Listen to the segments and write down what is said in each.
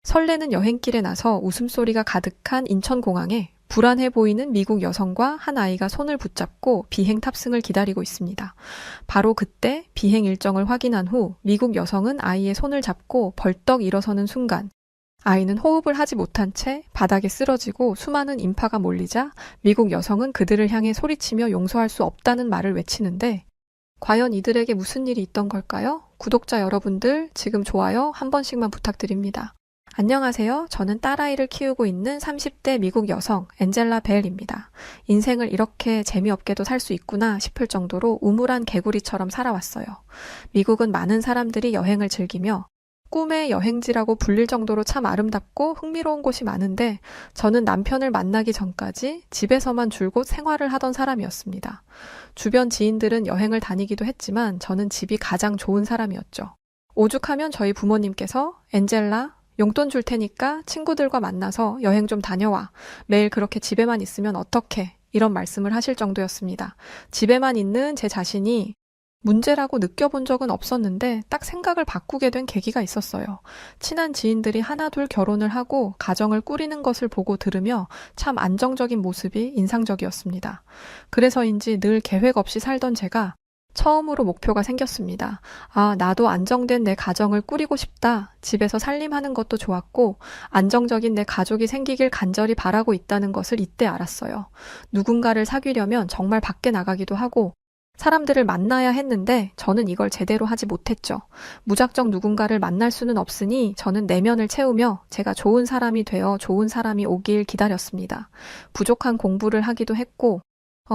설레는 여행길에 나서 웃음소리가 가득한 인천공항에 불안해 보이는 미국 여성과 한 아이가 손을 붙잡고 비행 탑승을 기다리고 있습니다. 바로 그때 비행 일정을 확인한 후 미국 여성은 아이의 손을 잡고 벌떡 일어서는 순간 아이는 호흡을 하지 못한 채 바닥에 쓰러지고 수많은 인파가 몰리자 미국 여성은 그들을 향해 소리치며 용서할 수 없다는 말을 외치는데 과연 이들에게 무슨 일이 있던 걸까요? 구독자 여러분들 지금 좋아요 한 번씩만 부탁드립니다. 안녕하세요. 저는 딸아이를 키우고 있는 30대 미국 여성 엔젤라 벨입니다. 인생을 이렇게 재미없게도 살 수 있구나 싶을 정도로 우물한 개구리처럼 살아왔어요. 미국은 많은 사람들이 여행을 즐기며 꿈의 여행지라고 불릴 정도로 참 아름답고 흥미로운 곳이 많은데 저는 남편을 만나기 전까지 집에서만 줄곧 생활을 하던 사람이었습니다. 주변 지인들은 여행을 다니기도 했지만 저는 집이 가장 좋은 사람이었죠. 오죽하면 저희 부모님께서 엔젤라 용돈 줄 테니까 친구들과 만나서 여행 좀 다녀와. 매일 그렇게 집에만 있으면 어떡해? 이런 말씀을 하실 정도였습니다. 집에만 있는 제 자신이 문제라고 느껴본 적은 없었는데 딱 생각을 바꾸게 된 계기가 있었어요. 친한 지인들이 하나둘 결혼을 하고 가정을 꾸리는 것을 보고 들으며 참 안정적인 모습이 인상적이었습니다. 그래서인지 늘 계획 없이 살던 제가 처음으로 목표가 생겼습니다. 아, 나도 안정된 내 가정을 꾸리고 싶다. 집에서 살림하는 것도 좋았고 안정적인 내 가족이 생기길 간절히 바라고 있다는 것을 이때 알았어요. 누군가를 사귀려면 정말 밖에 나가기도 하고 사람들을 만나야 했는데 저는 이걸 제대로 하지 못했죠. 무작정 누군가를 만날 수는 없으니 저는 내면을 채우며 제가 좋은 사람이 되어 좋은 사람이 오길 기다렸습니다. 부족한 공부를 하기도 했고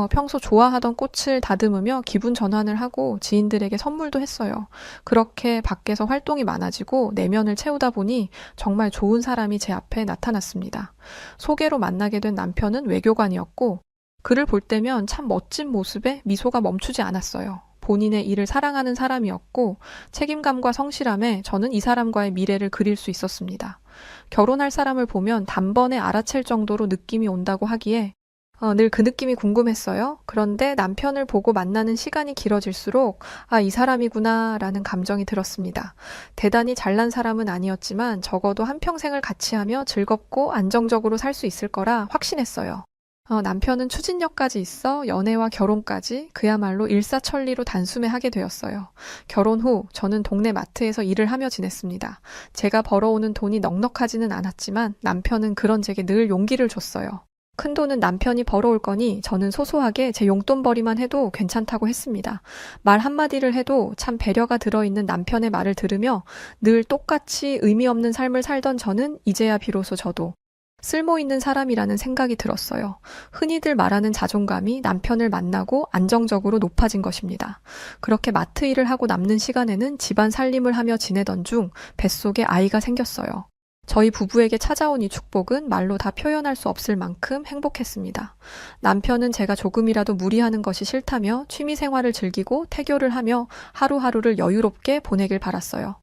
평소 좋아하던 꽃을 다듬으며 기분 전환을 하고 지인들에게 선물도 했어요. 그렇게 밖에서 활동이 많아지고 내면을 채우다 보니 정말 좋은 사람이 제 앞에 나타났습니다. 소개로 만나게 된 남편은 외교관이었고 그를 볼 때면 참 멋진 모습에 미소가 멈추지 않았어요. 본인의 일을 사랑하는 사람이었고 책임감과 성실함에 저는 이 사람과의 미래를 그릴 수 있었습니다. 결혼할 사람을 보면 단번에 알아챌 정도로 느낌이 온다고 하기에 늘 그 느낌이 궁금했어요. 그런데 남편을 보고 만나는 시간이 길어질수록 이 사람이구나 라는 감정이 들었습니다. 대단히 잘난 사람은 아니었지만 적어도 한평생을 같이 하며 즐겁고 안정적으로 살 수 있을 거라 확신했어요. 남편은 추진력까지 있어 연애와 결혼까지 그야말로 일사천리로 단숨에 하게 되었어요. 결혼 후 저는 동네 마트에서 일을 하며 지냈습니다. 제가 벌어오는 돈이 넉넉하지는 않았지만 남편은 그런 제게 늘 용기를 줬어요. 큰 돈은 남편이 벌어올 거니 저는 소소하게 제 용돈벌이만 해도 괜찮다고 했습니다. 말 한마디를 해도 참 배려가 들어있는 남편의 말을 들으며 늘 똑같이 의미 없는 삶을 살던 저는 이제야 비로소 저도 쓸모있는 사람이라는 생각이 들었어요. 흔히들 말하는 자존감이 남편을 만나고 안정적으로 높아진 것입니다. 그렇게 마트 일을 하고 남는 시간에는 집안 살림을 하며 지내던 중 뱃속에 아이가 생겼어요. 저희 부부에게 찾아온 이 축복은 말로 다 표현할 수 없을 만큼 행복했습니다. 남편은 제가 조금이라도 무리하는 것이 싫다며 취미 생활을 즐기고 태교를 하며 하루하루를 여유롭게 보내길 바랐어요.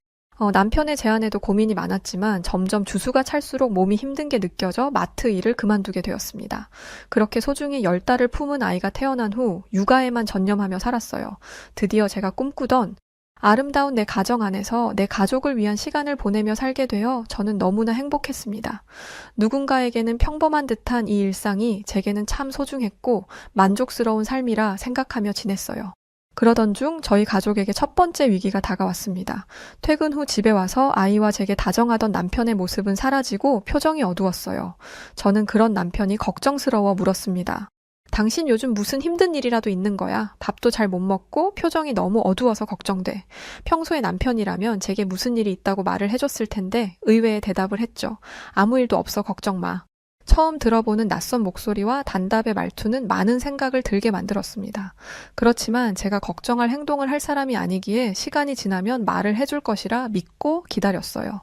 남편의 제안에도 고민이 많았지만 점점 주수가 찰수록 몸이 힘든 게 느껴져 마트 일을 그만두게 되었습니다. 그렇게 소중히 10달을 품은 아이가 태어난 후 육아에만 전념하며 살았어요. 드디어 제가 꿈꾸던 아름다운 내 가정 안에서 내 가족을 위한 시간을 보내며 살게 되어 저는 너무나 행복했습니다. 누군가에게는 평범한 듯한 이 일상이 제게는 참 소중했고 만족스러운 삶이라 생각하며 지냈어요. 그러던 중 저희 가족에게 첫 번째 위기가 다가왔습니다. 퇴근 후 집에 와서 아이와 제게 다정하던 남편의 모습은 사라지고 표정이 어두웠어요. 저는 그런 남편이 걱정스러워 물었습니다. 당신 요즘 무슨 힘든 일이라도 있는 거야? 밥도 잘 못 먹고 표정이 너무 어두워서 걱정돼. 평소에 남편이라면 제게 무슨 일이 있다고 말을 해줬을 텐데 의외의 대답을 했죠. 아무 일도 없어 걱정 마. 처음 들어보는 낯선 목소리와 단답의 말투는 많은 생각을 들게 만들었습니다. 그렇지만 제가 걱정할 행동을 할 사람이 아니기에 시간이 지나면 말을 해줄 것이라 믿고 기다렸어요.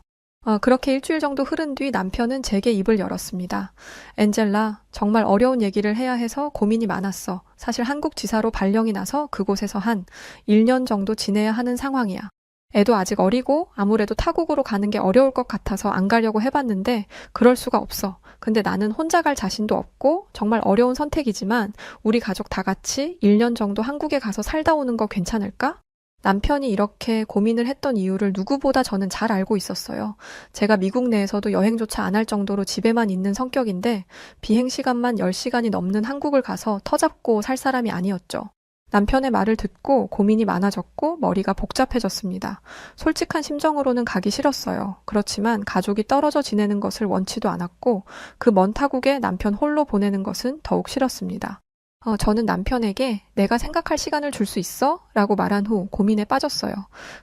그렇게 일주일 정도 흐른 뒤 남편은 제게 입을 열었습니다. 엔젤라, 정말 어려운 얘기를 해야 해서 고민이 많았어. 사실 한국 지사로 발령이 나서 그곳에서 한 1년 정도 지내야 하는 상황이야. 애도 아직 어리고 아무래도 타국으로 가는 게 어려울 것 같아서 안 가려고 해봤는데 그럴 수가 없어. 근데 나는 혼자 갈 자신도 없고 정말 어려운 선택이지만 우리 가족 다 같이 1년 정도 한국에 가서 살다 오는 거 괜찮을까? 남편이 이렇게 고민을 했던 이유를 누구보다 저는 잘 알고 있었어요. 제가 미국 내에서도 여행조차 안 할 정도로 집에만 있는 성격인데 비행 시간만 10시간이 넘는 한국을 가서 터잡고 살 사람이 아니었죠. 남편의 말을 듣고 고민이 많아졌고 머리가 복잡해졌습니다. 솔직한 심정으로는 가기 싫었어요. 그렇지만 가족이 떨어져 지내는 것을 원치도 않았고 그 먼 타국에 남편 홀로 보내는 것은 더욱 싫었습니다. 저는 남편에게 내가 생각할 시간을 줄 수 있어? 라고 말한 후 고민에 빠졌어요.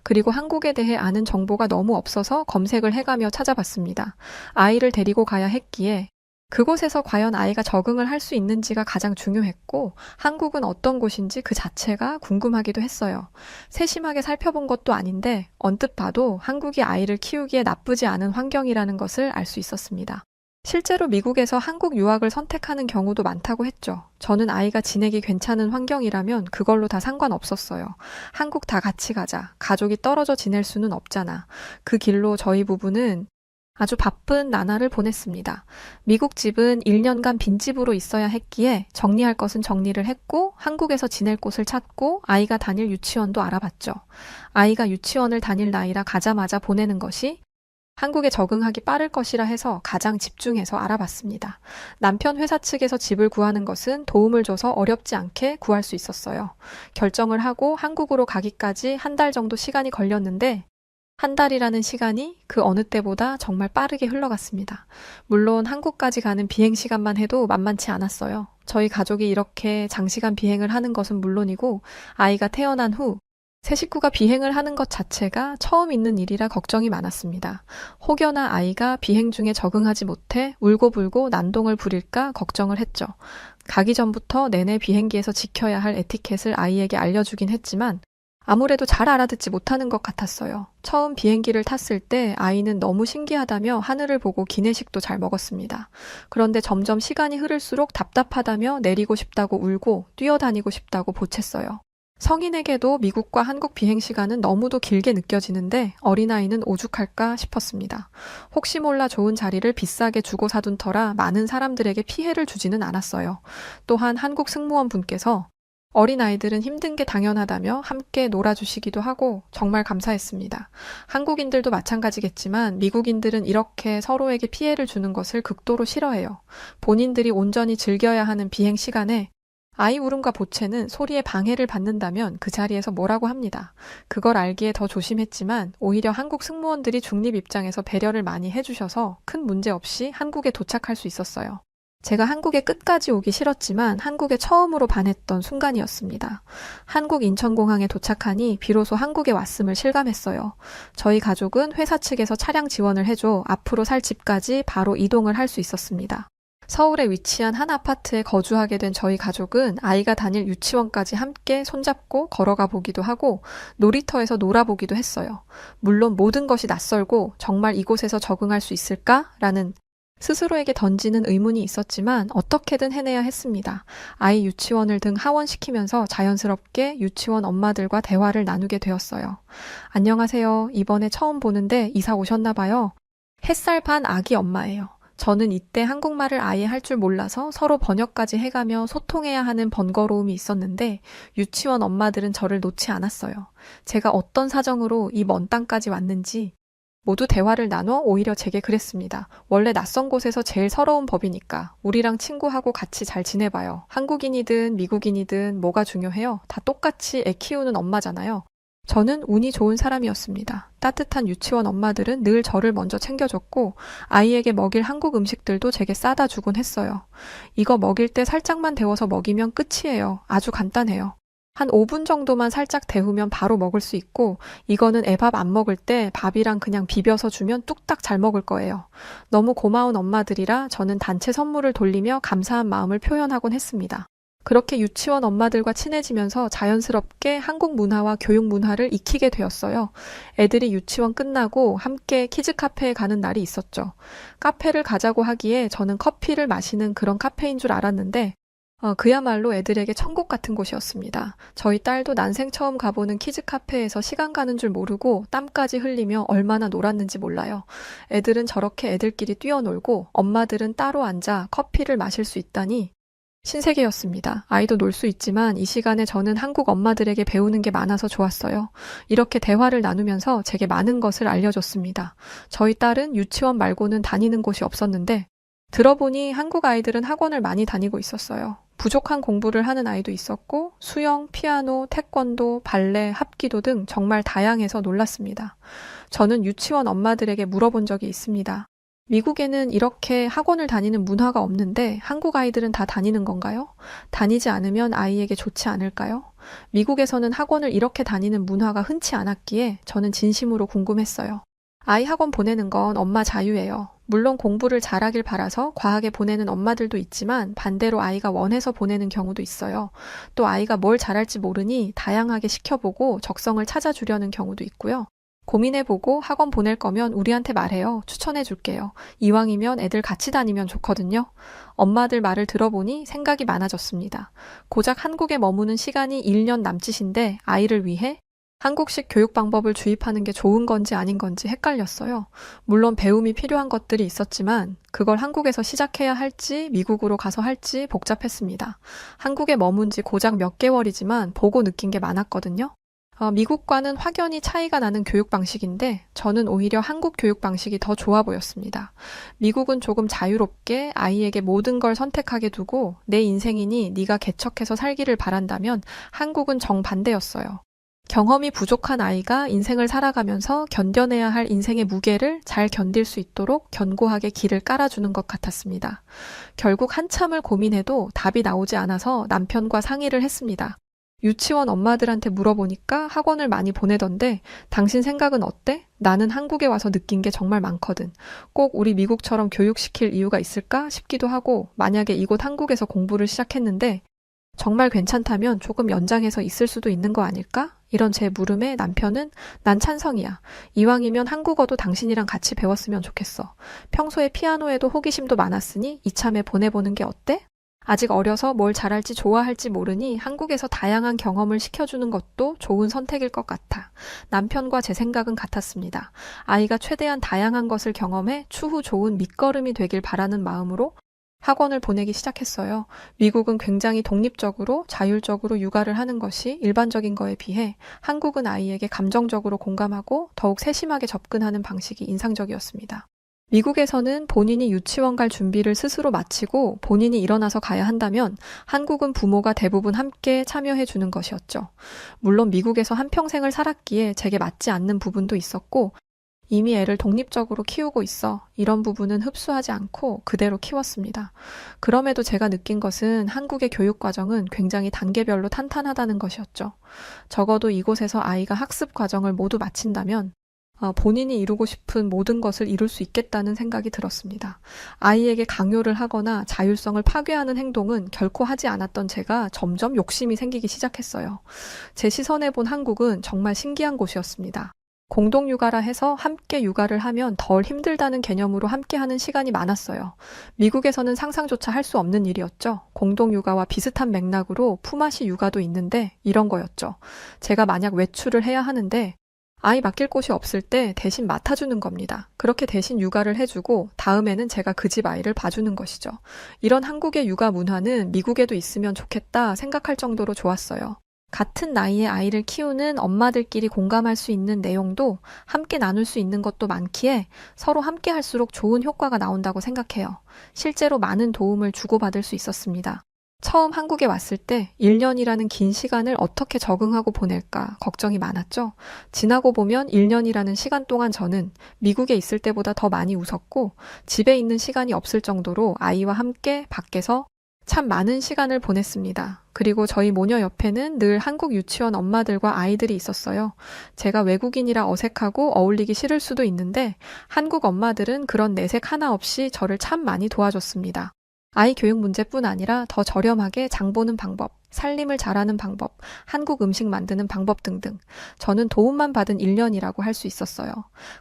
그리고 한국에 대해 아는 정보가 너무 없어서 검색을 해가며 찾아봤습니다. 아이를 데리고 가야 했기에 그곳에서 과연 아이가 적응을 할 수 있는지가 가장 중요했고 한국은 어떤 곳인지 그 자체가 궁금하기도 했어요. 세심하게 살펴본 것도 아닌데 언뜻 봐도 한국이 아이를 키우기에 나쁘지 않은 환경이라는 것을 알 수 있었습니다. 실제로 미국에서 한국 유학을 선택하는 경우도 많다고 했죠. 저는 아이가 지내기 괜찮은 환경이라면 그걸로 다 상관없었어요. 한국 다 같이 가자. 가족이 떨어져 지낼 수는 없잖아. 그 길로 저희 부부는 아주 바쁜 나날을 보냈습니다. 미국 집은 1년간 빈집으로 있어야 했기에 정리할 것은 정리를 했고 한국에서 지낼 곳을 찾고 아이가 다닐 유치원도 알아봤죠. 아이가 유치원을 다닐 나이라 가자마자 보내는 것이 한국에 적응하기 빠를 것이라 해서 가장 집중해서 알아봤습니다. 남편 회사 측에서 집을 구하는 것은 도움을 줘서 어렵지 않게 구할 수 있었어요. 결정을 하고 한국으로 가기까지 한 달 정도 시간이 걸렸는데 한 달이라는 시간이 그 어느 때보다 정말 빠르게 흘러갔습니다. 물론 한국까지 가는 비행 시간만 해도 만만치 않았어요. 저희 가족이 이렇게 장시간 비행을 하는 것은 물론이고 아이가 태어난 후 새 식구가 비행을 하는 것 자체가 처음 있는 일이라 걱정이 많았습니다. 혹여나 아이가 비행 중에 적응하지 못해 울고불고 난동을 부릴까 걱정을 했죠. 가기 전부터 내내 비행기에서 지켜야 할 에티켓을 아이에게 알려주긴 했지만 아무래도 잘 알아듣지 못하는 것 같았어요. 처음 비행기를 탔을 때 아이는 너무 신기하다며 하늘을 보고 기내식도 잘 먹었습니다. 그런데 점점 시간이 흐를수록 답답하다며 내리고 싶다고 울고 뛰어다니고 싶다고 보챘어요. 성인에게도 미국과 한국 비행 시간은 너무도 길게 느껴지는데 어린아이는 오죽할까 싶었습니다. 혹시 몰라 좋은 자리를 비싸게 주고 사둔 터라 많은 사람들에게 피해를 주지는 않았어요. 또한 한국 승무원 분께서 어린아이들은 힘든 게 당연하다며 함께 놀아주시기도 하고 정말 감사했습니다. 한국인들도 마찬가지겠지만 미국인들은 이렇게 서로에게 피해를 주는 것을 극도로 싫어해요. 본인들이 온전히 즐겨야 하는 비행 시간에 아이 울음과 보채는 소리에 방해를 받는다면 그 자리에서 뭐라고 합니다. 그걸 알기에 더 조심했지만 오히려 한국 승무원들이 중립 입장에서 배려를 많이 해주셔서 큰 문제 없이 한국에 도착할 수 있었어요. 제가 한국에 끝까지 오기 싫었지만 한국에 처음으로 반했던 순간이었습니다. 한국 인천공항에 도착하니 비로소 한국에 왔음을 실감했어요. 저희 가족은 회사 측에서 차량 지원을 해줘 앞으로 살 집까지 바로 이동을 할 수 있었습니다. 서울에 위치한 한 아파트에 거주하게 된 저희 가족은 아이가 다닐 유치원까지 함께 손잡고 걸어가 보기도 하고 놀이터에서 놀아보기도 했어요. 물론 모든 것이 낯설고 정말 이곳에서 적응할 수 있을까라는 스스로에게 던지는 의문이 있었지만 어떻게든 해내야 했습니다. 아이 유치원을 등 하원시키면서 자연스럽게 유치원 엄마들과 대화를 나누게 되었어요. 안녕하세요. 이번에 처음 보는데 이사 오셨나 봐요. 햇살 반 아기 엄마예요. 저는 이때 한국말을 아예 할 줄 몰라서 서로 번역까지 해가며 소통해야 하는 번거로움이 있었는데 유치원 엄마들은 저를 놓지 않았어요. 제가 어떤 사정으로 이 먼 땅까지 왔는지 모두 대화를 나눠 오히려 제게 그랬습니다. 원래 낯선 곳에서 제일 서러운 법이니까 우리랑 친구하고 같이 잘 지내봐요. 한국인이든 미국인이든 뭐가 중요해요? 다 똑같이 애 키우는 엄마잖아요. 저는 운이 좋은 사람이었습니다. 따뜻한 유치원 엄마들은 늘 저를 먼저 챙겨줬고 아이에게 먹일 한국 음식들도 제게 싸다 주곤 했어요. 이거 먹일 때 살짝만 데워서 먹이면 끝이에요. 아주 간단해요. 한 5분 정도만 살짝 데우면 바로 먹을 수 있고 이거는 애 밥 안 먹을 때 밥이랑 그냥 비벼서 주면 뚝딱 잘 먹을 거예요. 너무 고마운 엄마들이라 저는 단체 선물을 돌리며 감사한 마음을 표현하곤 했습니다. 그렇게 유치원 엄마들과 친해지면서 자연스럽게 한국 문화와 교육 문화를 익히게 되었어요. 애들이 유치원 끝나고 함께 키즈 카페에 가는 날이 있었죠. 카페를 가자고 하기에 저는 커피를 마시는 그런 카페인 줄 알았는데 그야말로 애들에게 천국 같은 곳이었습니다. 저희 딸도 난생 처음 가보는 키즈 카페에서 시간 가는 줄 모르고 땀까지 흘리며 얼마나 놀았는지 몰라요. 애들은 저렇게 애들끼리 뛰어놀고 엄마들은 따로 앉아 커피를 마실 수 있다니 신세계였습니다. 아이도 놀 수 있지만 이 시간에 저는 한국 엄마들에게 배우는 게 많아서 좋았어요. 이렇게 대화를 나누면서 제게 많은 것을 알려줬습니다. 저희 딸은 유치원 말고는 다니는 곳이 없었는데 들어보니 한국 아이들은 학원을 많이 다니고 있었어요. 부족한 공부를 하는 아이도 있었고 수영, 피아노, 태권도, 발레, 합기도 등 정말 다양해서 놀랐습니다. 저는 유치원 엄마들에게 물어본 적이 있습니다. 미국에는 이렇게 학원을 다니는 문화가 없는데 한국 아이들은 다 다니는 건가요? 다니지 않으면 아이에게 좋지 않을까요? 미국에서는 학원을 이렇게 다니는 문화가 흔치 않았기에 저는 진심으로 궁금했어요. 아이 학원 보내는 건 엄마 자유예요. 물론 공부를 잘하길 바라서 과하게 보내는 엄마들도 있지만 반대로 아이가 원해서 보내는 경우도 있어요. 또 아이가 뭘 잘할지 모르니 다양하게 시켜보고 적성을 찾아주려는 경우도 있고요. 고민해보고 학원 보낼 거면 우리한테 말해요. 추천해줄게요. 이왕이면 애들 같이 다니면 좋거든요. 엄마들 말을 들어보니 생각이 많아졌습니다. 고작 한국에 머무는 시간이 1년 남짓인데 아이를 위해 한국식 교육 방법을 주입하는 게 좋은 건지 아닌 건지 헷갈렸어요. 물론 배움이 필요한 것들이 있었지만 그걸 한국에서 시작해야 할지 미국으로 가서 할지 복잡했습니다. 한국에 머문 지 고작 몇 개월이지만 보고 느낀 게 많았거든요. 미국과는 확연히 차이가 나는 교육 방식인데 저는 오히려 한국 교육 방식이 더 좋아 보였습니다. 미국은 조금 자유롭게 아이에게 모든 걸 선택하게 두고 내 인생이니 네가 개척해서 살기를 바란다면 한국은 정반대였어요. 경험이 부족한 아이가 인생을 살아가면서 견뎌내야 할 인생의 무게를 잘 견딜 수 있도록 견고하게 길을 깔아주는 것 같았습니다. 결국 한참을 고민해도 답이 나오지 않아서 남편과 상의를 했습니다. 유치원 엄마들한테 물어보니까 학원을 많이 보내던데 당신 생각은 어때? 나는 한국에 와서 느낀 게 정말 많거든. 꼭 우리 미국처럼 교육시킬 이유가 있을까 싶기도 하고 만약에 이곳 한국에서 공부를 시작했는데 정말 괜찮다면 조금 연장해서 있을 수도 있는 거 아닐까? 이런 제 물음에 남편은 난 찬성이야. 이왕이면 한국어도 당신이랑 같이 배웠으면 좋겠어. 평소에 피아노에도 호기심도 많았으니 이참에 보내보는 게 어때? 아직 어려서 뭘 잘할지 좋아할지 모르니 한국에서 다양한 경험을 시켜주는 것도 좋은 선택일 것 같아. 남편과 제 생각은 같았습니다. 아이가 최대한 다양한 것을 경험해 추후 좋은 밑거름이 되길 바라는 마음으로 학원을 보내기 시작했어요. 미국은 굉장히 독립적으로 자율적으로 육아를 하는 것이 일반적인 거에 비해 한국은 아이에게 감정적으로 공감하고 더욱 세심하게 접근하는 방식이 인상적이었습니다. 미국에서는 본인이 유치원 갈 준비를 스스로 마치고 본인이 일어나서 가야 한다면 한국은 부모가 대부분 함께 참여해 주는 것이었죠. 물론 미국에서 한평생을 살았기에 제게 맞지 않는 부분도 있었고 이미 애를 독립적으로 키우고 있어 이런 부분은 흡수하지 않고 그대로 키웠습니다. 그럼에도 제가 느낀 것은 한국의 교육 과정은 굉장히 단계별로 탄탄하다는 것이었죠. 적어도 이곳에서 아이가 학습 과정을 모두 마친다면 본인이 이루고 싶은 모든 것을 이룰 수 있겠다는 생각이 들었습니다. 아이에게 강요를 하거나 자율성을 파괴하는 행동은 결코 하지 않았던 제가 점점 욕심이 생기기 시작했어요. 제 시선에 본 한국은 정말 신기한 곳이었습니다. 공동육아라 해서 함께 육아를 하면 덜 힘들다는 개념으로 함께하는 시간이 많았어요. 미국에서는 상상조차 할 수 없는 일이었죠. 공동육아와 비슷한 맥락으로 품앗이 육아도 있는데 이런 거였죠. 제가 만약 외출을 해야 하는데 아이 맡길 곳이 없을 때 대신 맡아주는 겁니다. 그렇게 대신 육아를 해주고 다음에는 제가 그 집 아이를 봐주는 것이죠. 이런 한국의 육아 문화는 미국에도 있으면 좋겠다 생각할 정도로 좋았어요. 같은 나이의 아이를 키우는 엄마들끼리 공감할 수 있는 내용도 함께 나눌 수 있는 것도 많기에 서로 함께 할수록 좋은 효과가 나온다고 생각해요. 실제로 많은 도움을 주고받을 수 있었습니다. 처음 한국에 왔을 때 1년이라는 긴 시간을 어떻게 적응하고 보낼까 걱정이 많았죠. 지나고 보면 1년이라는 시간 동안 저는 미국에 있을 때보다 더 많이 웃었고 집에 있는 시간이 없을 정도로 아이와 함께 밖에서 참 많은 시간을 보냈습니다. 그리고 저희 모녀 옆에는 늘 한국 유치원 엄마들과 아이들이 있었어요. 제가 외국인이라 어색하고 어울리기 싫을 수도 있는데 한국 엄마들은 그런 내색 하나 없이 저를 참 많이 도와줬습니다. 아이 교육 문제뿐 아니라 더 저렴하게 장 보는 방법, 살림을 잘하는 방법, 한국 음식 만드는 방법 등등. 저는 도움만 받은 1년이라고 할 수 있었어요.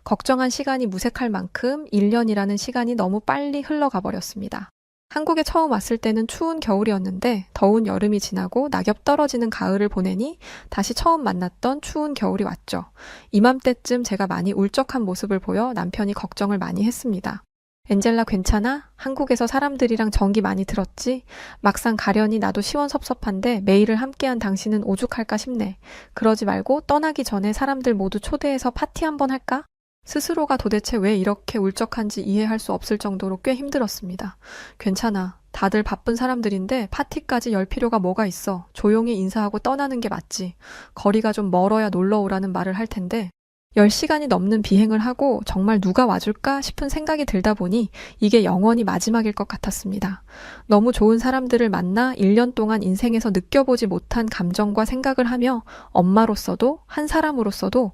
걱정한 시간이 무색할 만큼 1년이라는 시간이 너무 빨리 흘러가 버렸습니다. 한국에 처음 왔을 때는 추운 겨울이었는데 더운 여름이 지나고 낙엽 떨어지는 가을을 보내니 다시 처음 만났던 추운 겨울이 왔죠. 이맘때쯤 제가 많이 울적한 모습을 보여 남편이 걱정을 많이 했습니다. 엔젤라 괜찮아? 한국에서 사람들이랑 정이 많이 들었지? 막상 가려니 나도 시원섭섭한데 매일을 함께한 당신은 오죽할까 싶네. 그러지 말고 떠나기 전에 사람들 모두 초대해서 파티 한번 할까? 스스로가 도대체 왜 이렇게 울적한지 이해할 수 없을 정도로 꽤 힘들었습니다. 괜찮아. 다들 바쁜 사람들인데 파티까지 열 필요가 뭐가 있어. 조용히 인사하고 떠나는 게 맞지. 거리가 좀 멀어야 놀러 오라는 말을 할 텐데 10시간이 넘는 비행을 하고 정말 누가 와줄까 싶은 생각이 들다 보니 이게 영원히 마지막일 것 같았습니다. 너무 좋은 사람들을 만나 1년 동안 인생에서 느껴보지 못한 감정과 생각을 하며 엄마로서도 한 사람으로서도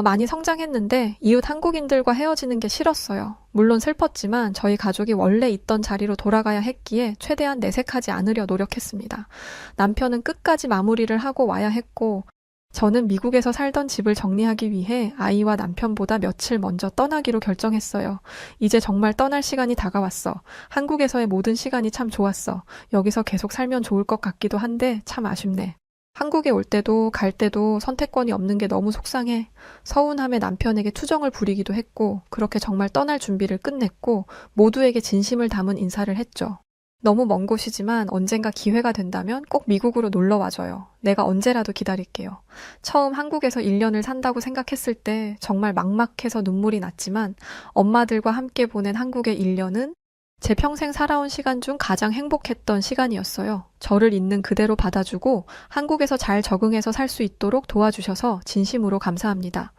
많이 성장했는데 이웃 한국인들과 헤어지는 게 싫었어요. 물론 슬펐지만 저희 가족이 원래 있던 자리로 돌아가야 했기에 최대한 내색하지 않으려 노력했습니다. 남편은 끝까지 마무리를 하고 와야 했고 저는 미국에서 살던 집을 정리하기 위해 아이와 남편보다 며칠 먼저 떠나기로 결정했어요. 이제 정말 떠날 시간이 다가왔어. 한국에서의 모든 시간이 참 좋았어. 여기서 계속 살면 좋을 것 같기도 한데 참 아쉽네. 한국에 올 때도 갈 때도 선택권이 없는 게 너무 속상해. 서운함에 남편에게 투정을 부리기도 했고 그렇게 정말 떠날 준비를 끝냈고 모두에게 진심을 담은 인사를 했죠. 너무 먼 곳이지만 언젠가 기회가 된다면 꼭 미국으로 놀러 와줘요. 내가 언제라도 기다릴게요. 처음 한국에서 1년을 산다고 생각했을 때 정말 막막해서 눈물이 났지만 엄마들과 함께 보낸 한국의 1년은 제 평생 살아온 시간 중 가장 행복했던 시간이었어요. 저를 있는 그대로 받아주고 한국에서 잘 적응해서 살 수 있도록 도와주셔서 진심으로 감사합니다.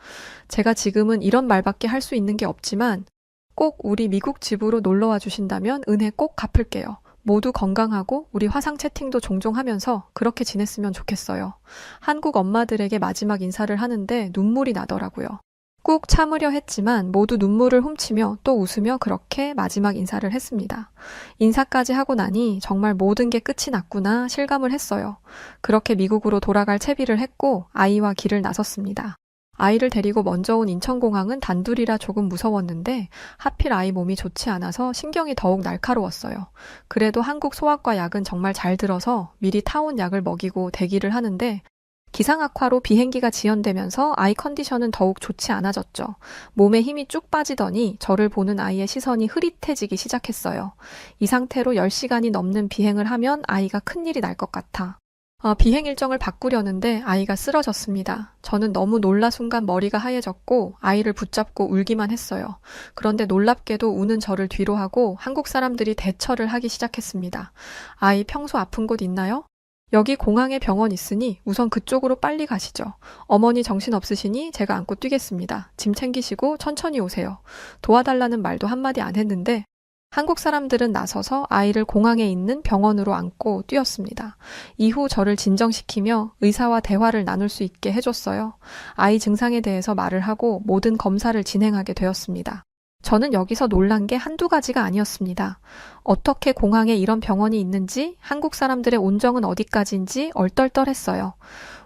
제가 지금은 이런 말밖에 할 수 있는 게 없지만 꼭 우리 미국 집으로 놀러와 주신다면 은혜 꼭 갚을게요. 모두 건강하고 우리 화상 채팅도 종종 하면서 그렇게 지냈으면 좋겠어요. 한국 엄마들에게 마지막 인사를 하는데 눈물이 나더라고요. 꾹 참으려 했지만 모두 눈물을 훔치며 또 웃으며 그렇게 마지막 인사를 했습니다. 인사까지 하고 나니 정말 모든 게 끝이 났구나 실감을 했어요. 그렇게 미국으로 돌아갈 채비를 했고 아이와 길을 나섰습니다. 아이를 데리고 먼저 온 인천공항은 단둘이라 조금 무서웠는데 하필 아이 몸이 좋지 않아서 신경이 더욱 날카로웠어요. 그래도 한국 소아과 약은 정말 잘 들어서 미리 타온 약을 먹이고 대기를 하는데 기상악화로 비행기가 지연되면서 아이 컨디션은 더욱 좋지 않아졌죠. 몸에 힘이 쭉 빠지더니 저를 보는 아이의 시선이 흐릿해지기 시작했어요. 이 상태로 10시간이 넘는 비행을 하면 아이가 큰일이 날 것 같아. 비행 일정을 바꾸려는데 아이가 쓰러졌습니다. 저는 너무 놀라 순간 머리가 하얘졌고 아이를 붙잡고 울기만 했어요. 그런데 놀랍게도 우는 저를 뒤로 하고 한국 사람들이 대처를 하기 시작했습니다. 아이 평소 아픈 곳 있나요? 여기 공항에 병원 있으니 우선 그쪽으로 빨리 가시죠. 어머니 정신 없으시니 제가 안고 뛰겠습니다. 짐 챙기시고 천천히 오세요. 도와달라는 말도 한마디 안 했는데 한국 사람들은 나서서 아이를 공항에 있는 병원으로 안고 뛰었습니다. 이후 저를 진정시키며 의사와 대화를 나눌 수 있게 해줬어요. 아이 증상에 대해서 말을 하고 모든 검사를 진행하게 되었습니다. 저는 여기서 놀란 게 한두 가지가 아니었습니다. 어떻게 공항에 이런 병원이 있는지, 한국 사람들의 온정은 어디까지인지 얼떨떨했어요.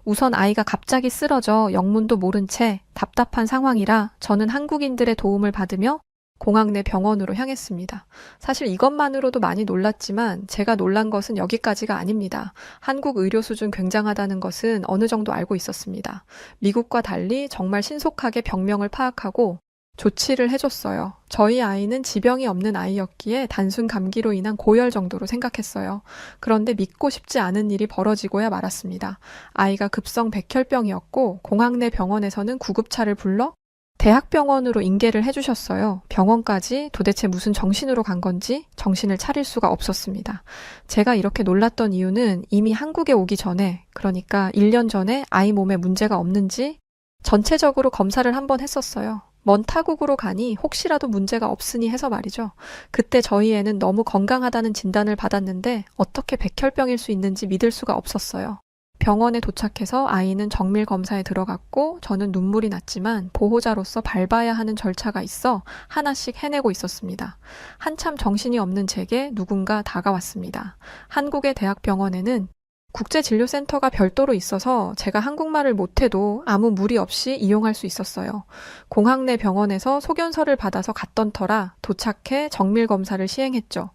우선 아이가 갑자기 쓰러져 영문도 모른 채 답답한 상황이라 저는 한국인들의 도움을 받으며 공항 내 병원으로 향했습니다. 사실 이것만으로도 많이 놀랐지만 제가 놀란 것은 여기까지가 아닙니다. 한국 의료 수준 굉장하다는 것은 어느 정도 알고 있었습니다. 미국과 달리 정말 신속하게 병명을 파악하고 조치를 해줬어요. 저희 아이는 지병이 없는 아이였기에 단순 감기로 인한 고열 정도로 생각했어요. 그런데 믿고 싶지 않은 일이 벌어지고야 말았습니다. 아이가 급성 백혈병이었고 공항 내 병원에서는 구급차를 불러 대학병원으로 인계를 해주셨어요. 병원까지 도대체 무슨 정신으로 간 건지 정신을 차릴 수가 없었습니다. 제가 이렇게 놀랐던 이유는 이미 한국에 오기 전에, 그러니까 1년 전에 아이 몸에 문제가 없는지 전체적으로 검사를 한번 했었어요. 먼 타국으로 가니 혹시라도 문제가 없으니 해서 말이죠. 그때 저희 애는 너무 건강하다는 진단을 받았는데 어떻게 백혈병일 수 있는지 믿을 수가 없었어요. 병원에 도착해서 아이는 정밀 검사에 들어갔고 저는 눈물이 났지만 보호자로서 밟아야 하는 절차가 있어 하나씩 해내고 있었습니다. 한참 정신이 없는 제게 누군가 다가왔습니다. 한국의 대학병원에는 국제진료센터가 별도로 있어서 제가 한국말을 못해도 아무 무리 없이 이용할 수 있었어요. 공항 내 병원에서 소견서를 받아서 갔던 터라 도착해 정밀 검사를 시행했죠.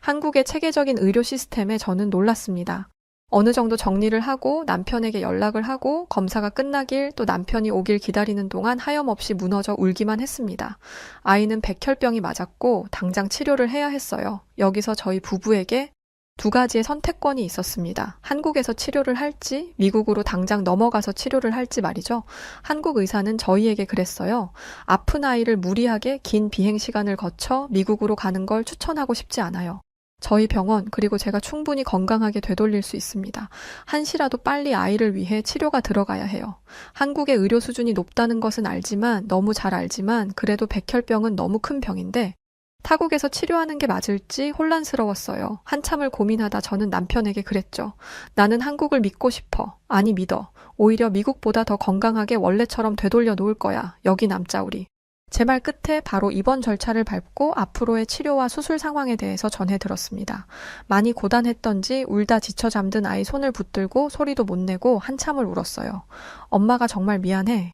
한국의 체계적인 의료 시스템에 저는 놀랐습니다. 어느 정도 정리를 하고 남편에게 연락을 하고 검사가 끝나길 또 남편이 오길 기다리는 동안 하염없이 무너져 울기만 했습니다. 아이는 백혈병이 맞았고 당장 치료를 해야 했어요. 여기서 저희 부부에게 두 가지의 선택권이 있었습니다. 한국에서 치료를 할지 미국으로 당장 넘어가서 치료를 할지 말이죠. 한국 의사는 저희에게 그랬어요. 아픈 아이를 무리하게 긴 비행 시간을 거쳐 미국으로 가는 걸 추천하고 싶지 않아요. 저희 병원 그리고 제가 충분히 건강하게 되돌릴 수 있습니다. 한시라도 빨리 아이를 위해 치료가 들어가야 해요. 한국의 의료 수준이 높다는 것은 알지만 너무 잘 알지만 그래도 백혈병은 너무 큰 병인데 타국에서 치료하는 게 맞을지 혼란스러웠어요. 한참을 고민하다 저는 남편에게 그랬죠. 나는 한국을 믿고 싶어. 아니 믿어. 오히려 미국보다 더 건강하게 원래처럼 되돌려 놓을 거야. 여기 남자 우리. 제 말 끝에 바로 입원 절차를 밟고 앞으로의 치료와 수술 상황에 대해서 전해 들었습니다. 많이 고단했던지 울다 지쳐 잠든 아이 손을 붙들고 소리도 못 내고 한참을 울었어요. 엄마가 정말 미안해.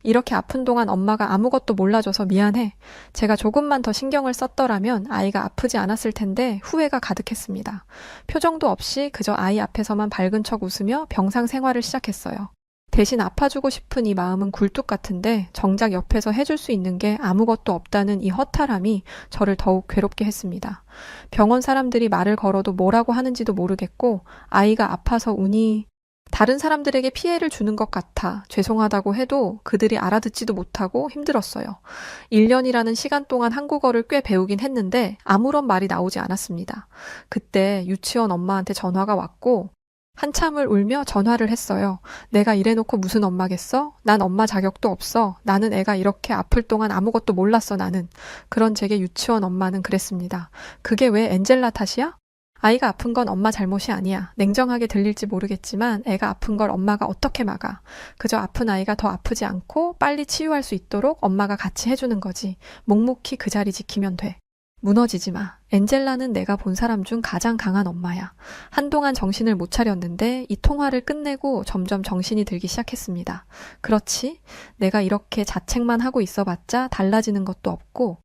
이렇게 아픈 동안 엄마가 아무것도 몰라줘서 미안해. 제가 조금만 더 신경을 썼더라면 아이가 아프지 않았을 텐데 후회가 가득했습니다. 표정도 없이 그저 아이 앞에서만 밝은 척 웃으며 병상 생활을 시작했어요. 대신 아파주고 싶은 이 마음은 굴뚝 같은데 정작 옆에서 해줄 수 있는 게 아무것도 없다는 이 허탈함이 저를 더욱 괴롭게 했습니다. 병원 사람들이 말을 걸어도 뭐라고 하는지도 모르겠고 아이가 아파서 우니 다른 사람들에게 피해를 주는 것 같아 죄송하다고 해도 그들이 알아듣지도 못하고 힘들었어요. 1년이라는 시간 동안 한국어를 꽤 배우긴 했는데 아무런 말이 나오지 않았습니다. 그때 유치원 엄마한테 전화가 왔고 한참을 울며 전화를 했어요. 내가 이래놓고 무슨 엄마겠어? 난 엄마 자격도 없어. 나는 애가 이렇게 아플 동안 아무것도 몰랐어 나는. 그런 제게 유치원 엄마는 그랬습니다. 그게 왜 엔젤라 탓이야? 아이가 아픈 건 엄마 잘못이 아니야. 냉정하게 들릴지 모르겠지만 애가 아픈 걸 엄마가 어떻게 막아. 그저 아픈 아이가 더 아프지 않고 빨리 치유할 수 있도록 엄마가 같이 해주는 거지. 묵묵히 그 자리 지키면 돼. 무너지지 마. 엔젤라는 내가 본 사람 중 가장 강한 엄마야. 한동안 정신을 못 차렸는데 이 통화를 끝내고 점점 정신이 들기 시작했습니다. 그렇지? 내가 이렇게 자책만 하고 있어봤자 달라지는 것도 없고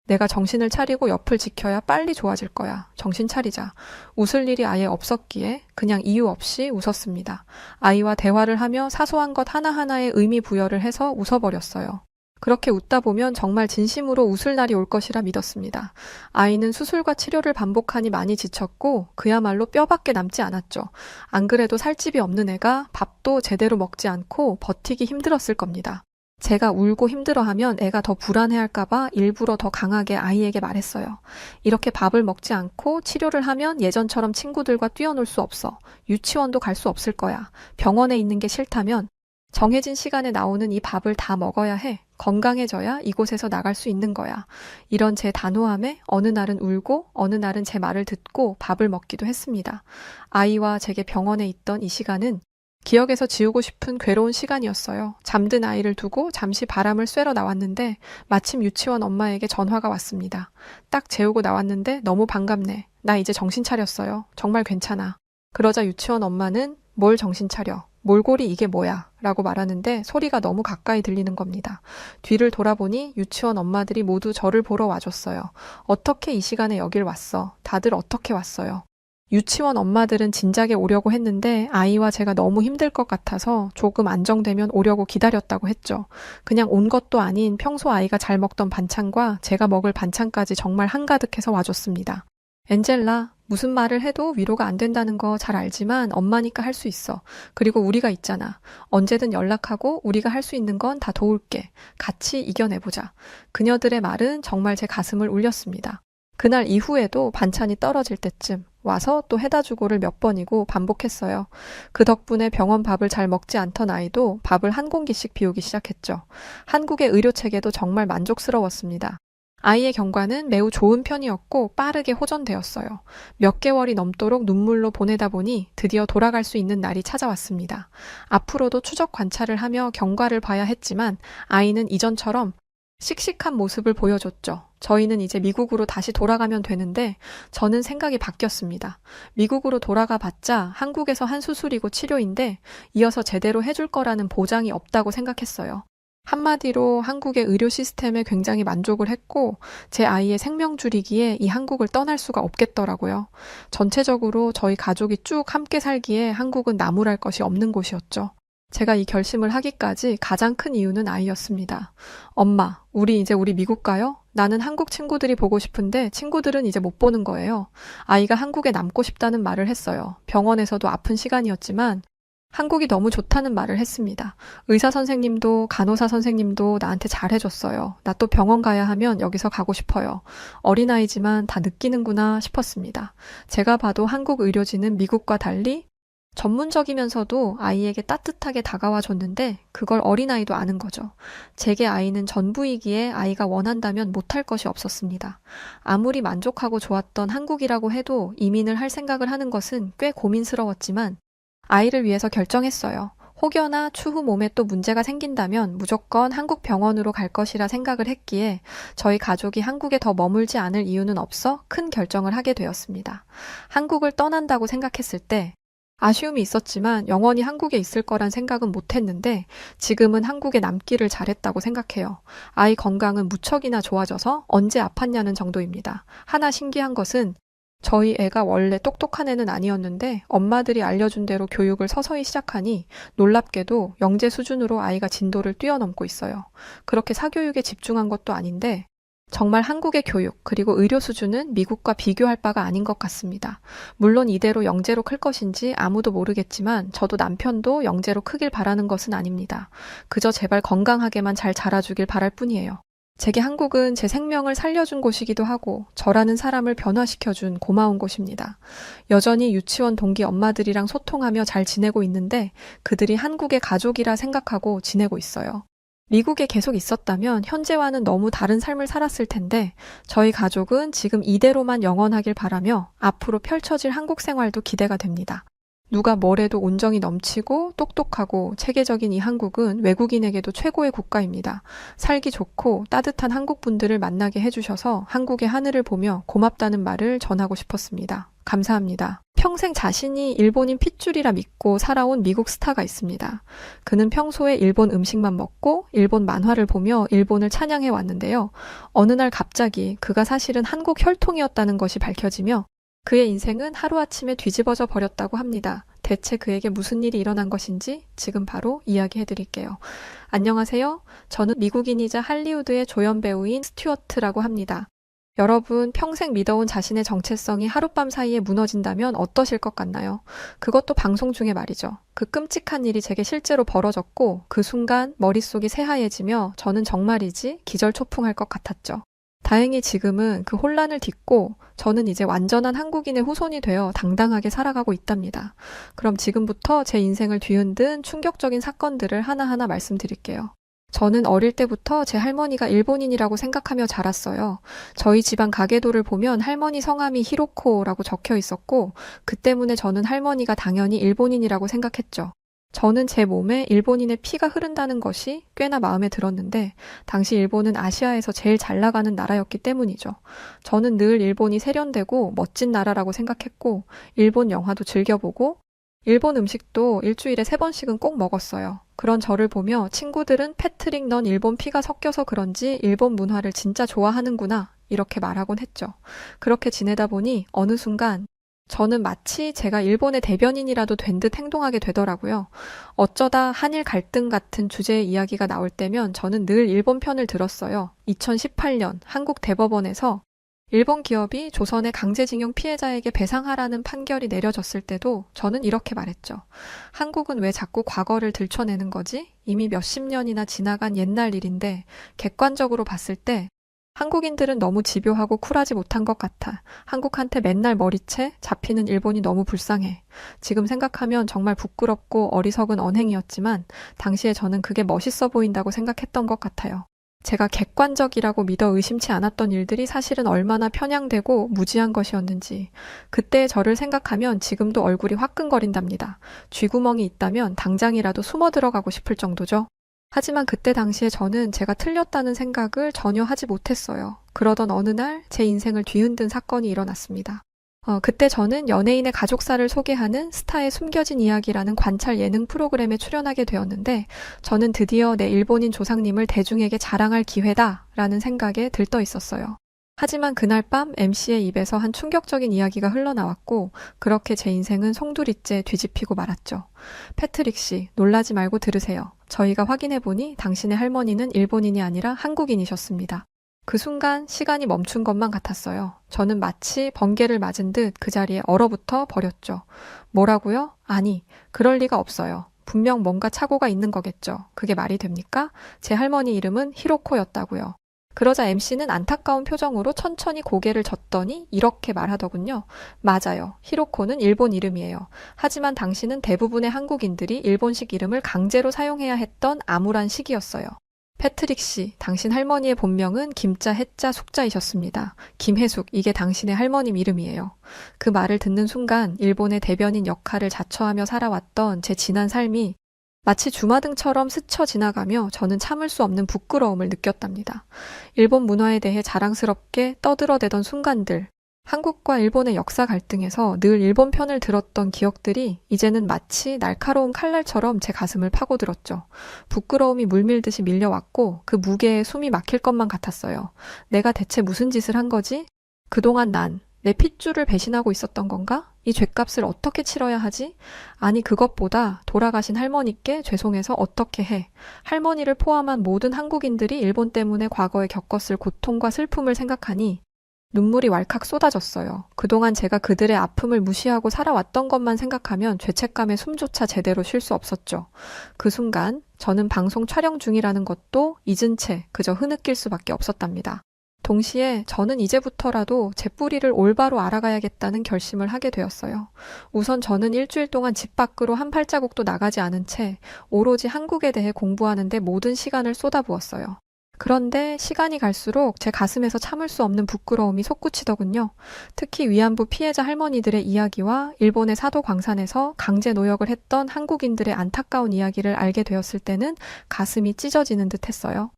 내가 정신을 차리고 옆을 지켜야 빨리 좋아질 거야. 정신 차리자. 웃을 일이 아예 없었기에 그냥 이유 없이 웃었습니다. 아이와 대화를 하며 사소한 것 하나하나에 의미 부여를 해서 웃어버렸어요. 그렇게 웃다 보면 정말 진심으로 웃을 날이 올 것이라 믿었습니다. 아이는 수술과 치료를 반복하니 많이 지쳤고 그야말로 뼈밖에 남지 않았죠. 안 그래도 살집이 없는 애가 밥도 제대로 먹지 않고 버티기 힘들었을 겁니다. 제가 울고 힘들어하면 애가 더 불안해할까봐 일부러 더 강하게 아이에게 말했어요. 이렇게 밥을 먹지 않고 치료를 하면 예전처럼 친구들과 뛰어놀 수 없어. 유치원도 갈 수 없을 거야. 병원에 있는 게 싫다면 정해진 시간에 나오는 이 밥을 다 먹어야 해. 건강해져야 이곳에서 나갈 수 있는 거야. 이런 제 단호함에 어느 날은 울고 어느 날은 제 말을 듣고 밥을 먹기도 했습니다. 아이와 제게 병원에 있던 이 시간은 기억에서 지우고 싶은 괴로운 시간이었어요. 잠든 아이를 두고 잠시 바람을 쐬러 나왔는데 마침 유치원 엄마에게 전화가 왔습니다. 딱 재우고 나왔는데 너무 반갑네. 나 이제 정신 차렸어요. 정말 괜찮아. 그러자 유치원 엄마는 뭘 정신 차려? 몰골이 이게 뭐야? 라고 말하는데 소리가 너무 가까이 들리는 겁니다. 뒤를 돌아보니 유치원 엄마들이 모두 저를 보러 와줬어요. 어떻게 이 시간에 여길 왔어? 다들 어떻게 왔어요? 유치원 엄마들은 진작에 오려고 했는데 아이와 제가 너무 힘들 것 같아서 조금 안정되면 오려고 기다렸다고 했죠. 그냥 온 것도 아닌 평소 아이가 잘 먹던 반찬과 제가 먹을 반찬까지 정말 한가득해서 와줬습니다. 엔젤라, 무슨 말을 해도 위로가 안 된다는 거 잘 알지만 엄마니까 할 수 있어. 그리고 우리가 있잖아. 언제든 연락하고 우리가 할 수 있는 건 다 도울게. 같이 이겨내보자. 그녀들의 말은 정말 제 가슴을 울렸습니다. 그날 이후에도 반찬이 떨어질 때쯤 와서 또 해다 주고를 몇 번이고 반복했어요. 그 덕분에 병원 밥을 잘 먹지 않던 아이도 밥을 한 공기씩 비우기 시작했죠. 한국의 의료 체계도 정말 만족스러웠습니다. 아이의 경과는 매우 좋은 편이었고 빠르게 호전되었어요. 몇 개월이 넘도록 눈물로 보내다 보니 드디어 돌아갈 수 있는 날이 찾아왔습니다. 앞으로도 추적 관찰을 하며 경과를 봐야 했지만 아이는 이전처럼 씩씩한 모습을 보여줬죠. 저희는 이제 미국으로 다시 돌아가면 되는데 저는 생각이 바뀌었습니다. 미국으로 돌아가 봤자 한국에서 한 수술이고 치료인데 이어서 제대로 해줄 거라는 보장이 없다고 생각했어요. 한마디로 한국의 의료 시스템에 굉장히 만족을 했고 제 아이의 생명줄이기에 이 한국을 떠날 수가 없겠더라고요. 전체적으로 저희 가족이 쭉 함께 살기에 한국은 나무랄 것이 없는 곳이었죠. 제가 이 결심을 하기까지 가장 큰 이유는 아이였습니다. 엄마, 우리 이제 미국 가요? 나는 한국 친구들이 보고 싶은데 친구들은 이제 못 보는 거예요. 아이가 한국에 남고 싶다는 말을 했어요. 병원에서도 아픈 시간이었지만 한국이 너무 좋다는 말을 했습니다. 의사 선생님도 간호사 선생님도 나한테 잘해줬어요. 나 또 병원 가야 하면 여기서 가고 싶어요. 어린아이지만 다 느끼는구나 싶었습니다. 제가 봐도 한국 의료진은 미국과 달리 전문적이면서도 아이에게 따뜻하게 다가와 줬는데 그걸 어린아이도 아는 거죠. 제게 아이는 전부이기에 아이가 원한다면 못할 것이 없었습니다. 아무리 만족하고 좋았던 한국이라고 해도 이민을 할 생각을 하는 것은 꽤 고민스러웠지만 아이를 위해서 결정했어요. 혹여나 추후 몸에 또 문제가 생긴다면 무조건 한국 병원으로 갈 것이라 생각을 했기에 저희 가족이 한국에 더 머물지 않을 이유는 없어 큰 결정을 하게 되었습니다. 한국을 떠난다고 생각했을 때 아쉬움이 있었지만 영원히 한국에 있을 거란 생각은 못 했는데 지금은 한국에 남기를 잘했다고 생각해요. 아이 건강은 무척이나 좋아져서 언제 아팠냐는 정도입니다. 하나 신기한 것은 저희 애가 원래 똑똑한 애는 아니었는데 엄마들이 알려준 대로 교육을 서서히 시작하니 놀랍게도 영재 수준으로 아이가 진도를 뛰어넘고 있어요. 그렇게 사교육에 집중한 것도 아닌데 정말 한국의 교육 그리고 의료 수준은 미국과 비교할 바가 아닌 것 같습니다. 물론 이대로 영재로 클 것인지 아무도 모르겠지만 저도 남편도 영재로 크길 바라는 것은 아닙니다. 그저 제발 건강하게만 잘 자라주길 바랄 뿐이에요. 제게 한국은 제 생명을 살려준 곳이기도 하고 저라는 사람을 변화시켜준 고마운 곳입니다. 여전히 유치원 동기 엄마들이랑 소통하며 잘 지내고 있는데 그들이 한국의 가족이라 생각하고 지내고 있어요. 미국에 계속 있었다면 현재와는 너무 다른 삶을 살았을 텐데 저희 가족은 지금 이대로만 영원하길 바라며 앞으로 펼쳐질 한국 생활도 기대가 됩니다. 누가 뭐래도 온정이 넘치고 똑똑하고 체계적인 이 한국은 외국인에게도 최고의 국가입니다. 살기 좋고 따뜻한 한국 분들을 만나게 해주셔서 한국의 하늘을 보며 고맙다는 말을 전하고 싶었습니다. 감사합니다. 평생 자신이 일본인 핏줄이라 믿고 살아온 미국 스타가 있습니다. 그는 평소에 일본 음식만 먹고 일본 만화를 보며 일본을 찬양해 왔는데요. 어느 날 갑자기 그가 사실은 한국 혈통이었다는 것이 밝혀지며 그의 인생은 하루아침에 뒤집어져 버렸다고 합니다. 대체 그에게 무슨 일이 일어난 것인지 지금 바로 이야기해 드릴게요. 안녕하세요. 저는 미국인이자 할리우드의 조연 배우인 스튜어트라고 합니다. 여러분, 평생 믿어온 자신의 정체성이 하룻밤 사이에 무너진다면 어떠실 것 같나요? 그것도 방송 중에 말이죠. 그 끔찍한 일이 제게 실제로 벌어졌고 그 순간 머릿속이 새하얘지며 저는 정말이지 기절초풍할 것 같았죠. 다행히 지금은 그 혼란을 딛고 저는 이제 완전한 한국인의 후손이 되어 당당하게 살아가고 있답니다. 그럼 지금부터 제 인생을 뒤흔든 충격적인 사건들을 하나하나 말씀드릴게요. 저는 어릴 때부터 제 할머니가 일본인이라고 생각하며 자랐어요. 저희 집안 가계도를 보면 할머니 성함이 히로코라고 적혀 있었고 그 때문에 저는 할머니가 당연히 일본인이라고 생각했죠. 저는 제 몸에 일본인의 피가 흐른다는 것이 꽤나 마음에 들었는데 당시 일본은 아시아에서 제일 잘 나가는 나라였기 때문이죠. 저는 늘 일본이 세련되고 멋진 나라라고 생각했고 일본 영화도 즐겨보고 일본 음식도 일주일에 3번씩은 꼭 먹었어요. 그런 저를 보며 친구들은 패트릭 넌 일본 피가 섞여서 그런지 일본 문화를 진짜 좋아하는구나 이렇게 말하곤 했죠. 그렇게 지내다 보니 어느 순간 저는 마치 제가 일본의 대변인이라도 된 듯 행동하게 되더라고요. 어쩌다 한일 갈등 같은 주제의 이야기가 나올 때면 저는 늘 일본 편을 들었어요. 2018년 한국 대법원에서 일본 기업이 조선의 강제징용 피해자에게 배상하라는 판결이 내려졌을 때도 저는 이렇게 말했죠. 한국은 왜 자꾸 과거를 들춰내는 거지? 이미 몇십 년이나 지나간 옛날 일인데 객관적으로 봤을 때 한국인들은 너무 집요하고 쿨하지 못한 것 같아. 한국한테 맨날 머리채 잡히는 일본이 너무 불쌍해. 지금 생각하면 정말 부끄럽고 어리석은 언행이었지만 당시에 저는 그게 멋있어 보인다고 생각했던 것 같아요. 제가 객관적이라고 믿어 의심치 않았던 일들이 사실은 얼마나 편향되고 무지한 것이었는지 그때의 저를 생각하면 지금도 얼굴이 화끈거린답니다. 쥐구멍이 있다면 당장이라도 숨어 들어가고 싶을 정도죠. 하지만 그때 당시에 저는 제가 틀렸다는 생각을 전혀 하지 못했어요. 그러던 어느 날 제 인생을 뒤흔든 사건이 일어났습니다. 그때 저는 연예인의 가족사를 소개하는 스타의 숨겨진 이야기라는 관찰 예능 프로그램에 출연하게 되었는데 저는 드디어 내 일본인 조상님을 대중에게 자랑할 기회다라는 생각에 들떠 있었어요. 하지만 그날 밤 MC의 입에서 한 충격적인 이야기가 흘러나왔고 그렇게 제 인생은 송두리째 뒤집히고 말았죠. 패트릭 씨, 놀라지 말고 들으세요. 저희가 확인해보니 당신의 할머니는 일본인이 아니라 한국인이셨습니다. 그 순간 시간이 멈춘 것만 같았어요. 저는 마치 번개를 맞은 듯 그 자리에 얼어붙어 버렸죠. 뭐라고요? 아니, 그럴 리가 없어요. 분명 뭔가 착오가 있는 거겠죠. 그게 말이 됩니까? 제 할머니 이름은 히로코였다고요. 그러자 MC는 안타까운 표정으로 천천히 고개를 젓더니 이렇게 말하더군요. 맞아요. 히로코는 일본 이름이에요. 하지만 당신은 대부분의 한국인들이 일본식 이름을 강제로 사용해야 했던 암울한 시기였어요. 패트릭 씨, 당신 할머니의 본명은 김자, 해자, 숙자이셨습니다. 김혜숙, 이게 당신의 할머님 이름이에요. 그 말을 듣는 순간 일본의 대변인 역할을 자처하며 살아왔던 제 지난 삶이 마치 주마등처럼 스쳐 지나가며 저는 참을 수 없는 부끄러움을 느꼈답니다. 일본 문화에 대해 자랑스럽게 떠들어대던 순간들, 한국과 일본의 역사 갈등에서 늘 일본 편을 들었던 기억들이 이제는 마치 날카로운 칼날처럼 제 가슴을 파고들었죠. 부끄러움이 물밀듯이 밀려왔고 그 무게에 숨이 막힐 것만 같았어요. 내가 대체 무슨 짓을 한 거지? 그동안 내 핏줄을 배신하고 있었던 건가? 이 죗값을 어떻게 치러야 하지? 아니 그것보다 돌아가신 할머니께 죄송해서 어떻게 해? 할머니를 포함한 모든 한국인들이 일본 때문에 과거에 겪었을 고통과 슬픔을 생각하니 눈물이 왈칵 쏟아졌어요. 그동안 제가 그들의 아픔을 무시하고 살아왔던 것만 생각하면 죄책감에 숨조차 제대로 쉴 수 없었죠. 그 순간 저는 방송 촬영 중이라는 것도 잊은 채 그저 흐느낄 수밖에 없었답니다. 동시에 저는 이제부터라도 제 뿌리를 올바로 알아가야겠다는 결심을 하게 되었어요. 우선 저는 일주일 동안 집 밖으로 한 발자국도 나가지 않은 채 오로지 한국에 대해 공부하는 데 모든 시간을 쏟아부었어요. 그런데 시간이 갈수록 제 가슴에서 참을 수 없는 부끄러움이 솟구치더군요. 특히 위안부 피해자 할머니들의 이야기와 일본의 사도 광산에서 강제 노역을 했던 한국인들의 안타까운 이야기를 알게 되었을 때는 가슴이 찢어지는 듯 했어요.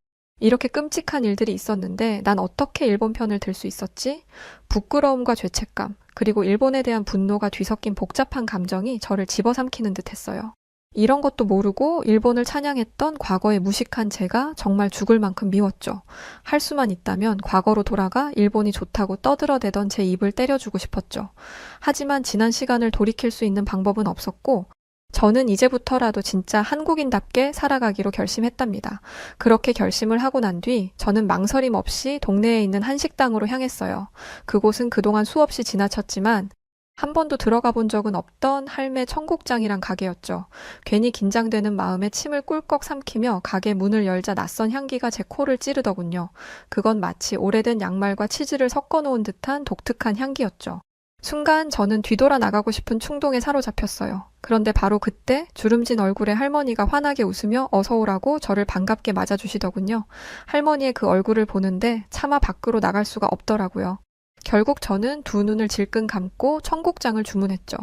이렇게 끔찍한 일들이 있었는데 난 어떻게 일본 편을 들 수 있었지? 부끄러움과 죄책감, 그리고 일본에 대한 분노가 뒤섞인 복잡한 감정이 저를 집어삼키는 듯 했어요. 이런 것도 모르고 일본을 찬양했던 과거의 무식한 제가 정말 죽을 만큼 미웠죠. 할 수만 있다면 과거로 돌아가 일본이 좋다고 떠들어대던 제 입을 때려주고 싶었죠. 하지만 지난 시간을 돌이킬 수 있는 방법은 없었고 저는 이제부터라도 진짜 한국인답게 살아가기로 결심했답니다. 그렇게 결심을 하고 난 뒤 저는 망설임 없이 동네에 있는 한식당으로 향했어요. 그곳은 그동안 수없이 지나쳤지만 한 번도 들어가 본 적은 없던 할매 청국장이란 가게였죠. 괜히 긴장되는 마음에 침을 꿀꺽 삼키며 가게 문을 열자 낯선 향기가 제 코를 찌르더군요. 그건 마치 오래된 양말과 치즈를 섞어 놓은 듯한 독특한 향기였죠. 순간 저는 뒤돌아 나가고 싶은 충동에 사로잡혔어요. 그런데 바로 그때 주름진 얼굴의 할머니가 환하게 웃으며 어서 오라고 저를 반갑게 맞아주시더군요. 할머니의 그 얼굴을 보는데 차마 밖으로 나갈 수가 없더라고요. 결국 저는 두 눈을 질끈 감고 청국장을 주문했죠.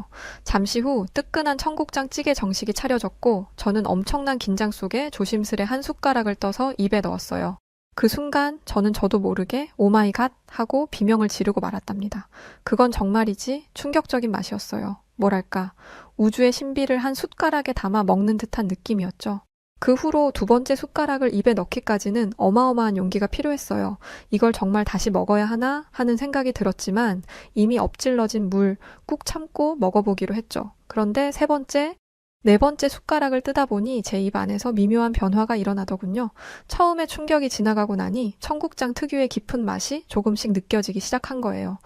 잠시 후 뜨끈한 청국장 찌개 정식이 차려졌고 저는 엄청난 긴장 속에 조심스레 한 숟가락을 떠서 입에 넣었어요. 그 순간 저는 저도 모르게 오마이갓 하고 비명을 지르고 말았답니다. 그건 정말이지 충격적인 맛이었어요. 뭐랄까 우주의 신비를 한 숟가락에 담아 먹는 듯한 느낌이었죠. 그 후로 두 번째 숟가락을 입에 넣기까지는 어마어마한 용기가 필요했어요. 이걸 정말 다시 먹어야 하나 하는 생각이 들었지만 이미 엎질러진 물 꾹 참고 먹어보기로 했죠. 그런데 세 번째, 네 번째 숟가락을 뜨다 보니 제 입 안에서 미묘한 변화가 일어나더군요. 처음에 충격이 지나가고 나니 청국장 특유의 깊은 맛이 조금씩 느껴지기 시작한 거예요.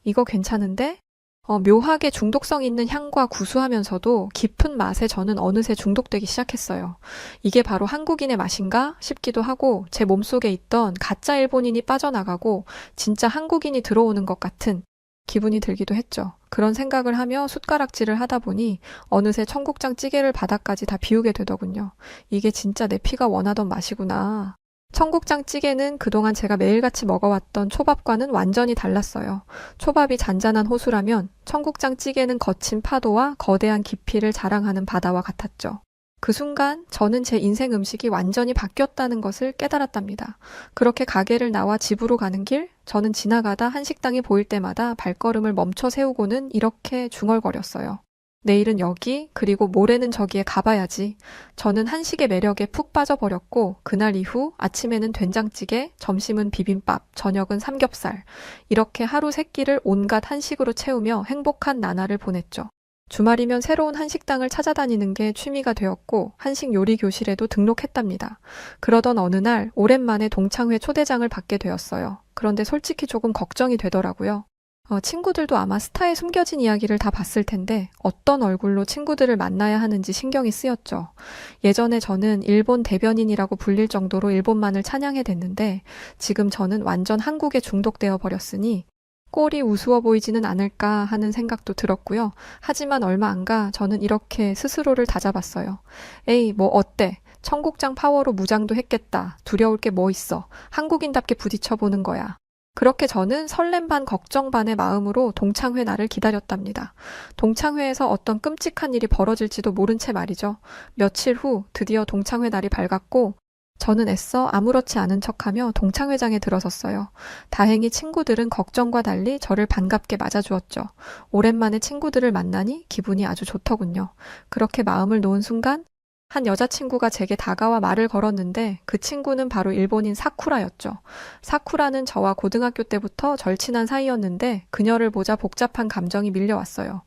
이거 괜찮은데? 묘하게 중독성 있는 향과 구수하면서도 깊은 맛에 저는 어느새 중독되기 시작했어요. 이게 바로 한국인의 맛인가 싶기도 하고 제 몸속에 있던 가짜 일본인이 빠져나가고 진짜 한국인이 들어오는 것 같은 기분이 들기도 했죠. 그런 생각을 하며 숟가락질을 하다 보니 어느새 청국장 찌개를 바닥까지 다 비우게 되더군요. 이게 진짜 내 피가 원하던 맛이구나. 청국장 찌개는 그동안 제가 매일같이 먹어왔던 초밥과는 완전히 달랐어요. 초밥이 잔잔한 호수라면 청국장 찌개는 거친 파도와 거대한 깊이를 자랑하는 바다와 같았죠. 그 순간 저는 제 인생 음식이 완전히 바뀌었다는 것을 깨달았답니다. 그렇게 가게를 나와 집으로 가는 길, 저는 지나가다 한식당이 보일 때마다 발걸음을 멈춰 세우고는 이렇게 중얼거렸어요. 내일은 여기, 그리고 모레는 저기에 가봐야지. 저는 한식의 매력에 푹 빠져버렸고, 그날 이후 아침에는 된장찌개, 점심은 비빔밥, 저녁은 삼겹살. 이렇게 하루 세 끼를 온갖 한식으로 채우며 행복한 나날을 보냈죠. 주말이면 새로운 한식당을 찾아다니는 게 취미가 되었고, 한식 요리 교실에도 등록했답니다. 그러던 어느 날, 오랜만에 동창회 초대장을 받게 되었어요. 그런데 솔직히 조금 걱정이 되더라고요. 친구들도 아마 스타의 숨겨진 이야기를 다 봤을 텐데 어떤 얼굴로 친구들을 만나야 하는지 신경이 쓰였죠. 예전에 저는 일본 대변인이라고 불릴 정도로 일본만을 찬양해댔는데 지금 저는 완전 한국에 중독되어 버렸으니 꼴이 우스워 보이지는 않을까 하는 생각도 들었고요. 하지만 얼마 안 가 저는 이렇게 스스로를 다잡았어요. 에이, 뭐 어때? 청국장 파워로 무장도 했겠다. 두려울 게 뭐 있어. 한국인답게 부딪혀보는 거야. 그렇게 저는 설렘 반 걱정 반의 마음으로 동창회 날을 기다렸답니다. 동창회에서 어떤 끔찍한 일이 벌어질지도 모른 채 말이죠. 며칠 후 드디어 동창회 날이 밝았고 저는 애써 아무렇지 않은 척하며 동창회장에 들어섰어요. 다행히 친구들은 걱정과 달리 저를 반갑게 맞아주었죠. 오랜만에 친구들을 만나니 기분이 아주 좋더군요. 그렇게 마음을 놓은 순간 한 여자친구가 제게 다가와 말을 걸었는데 그 친구는 바로 일본인 사쿠라였죠. 사쿠라는 저와 고등학교 때부터 절친한 사이였는데 그녀를 보자 복잡한 감정이 밀려왔어요.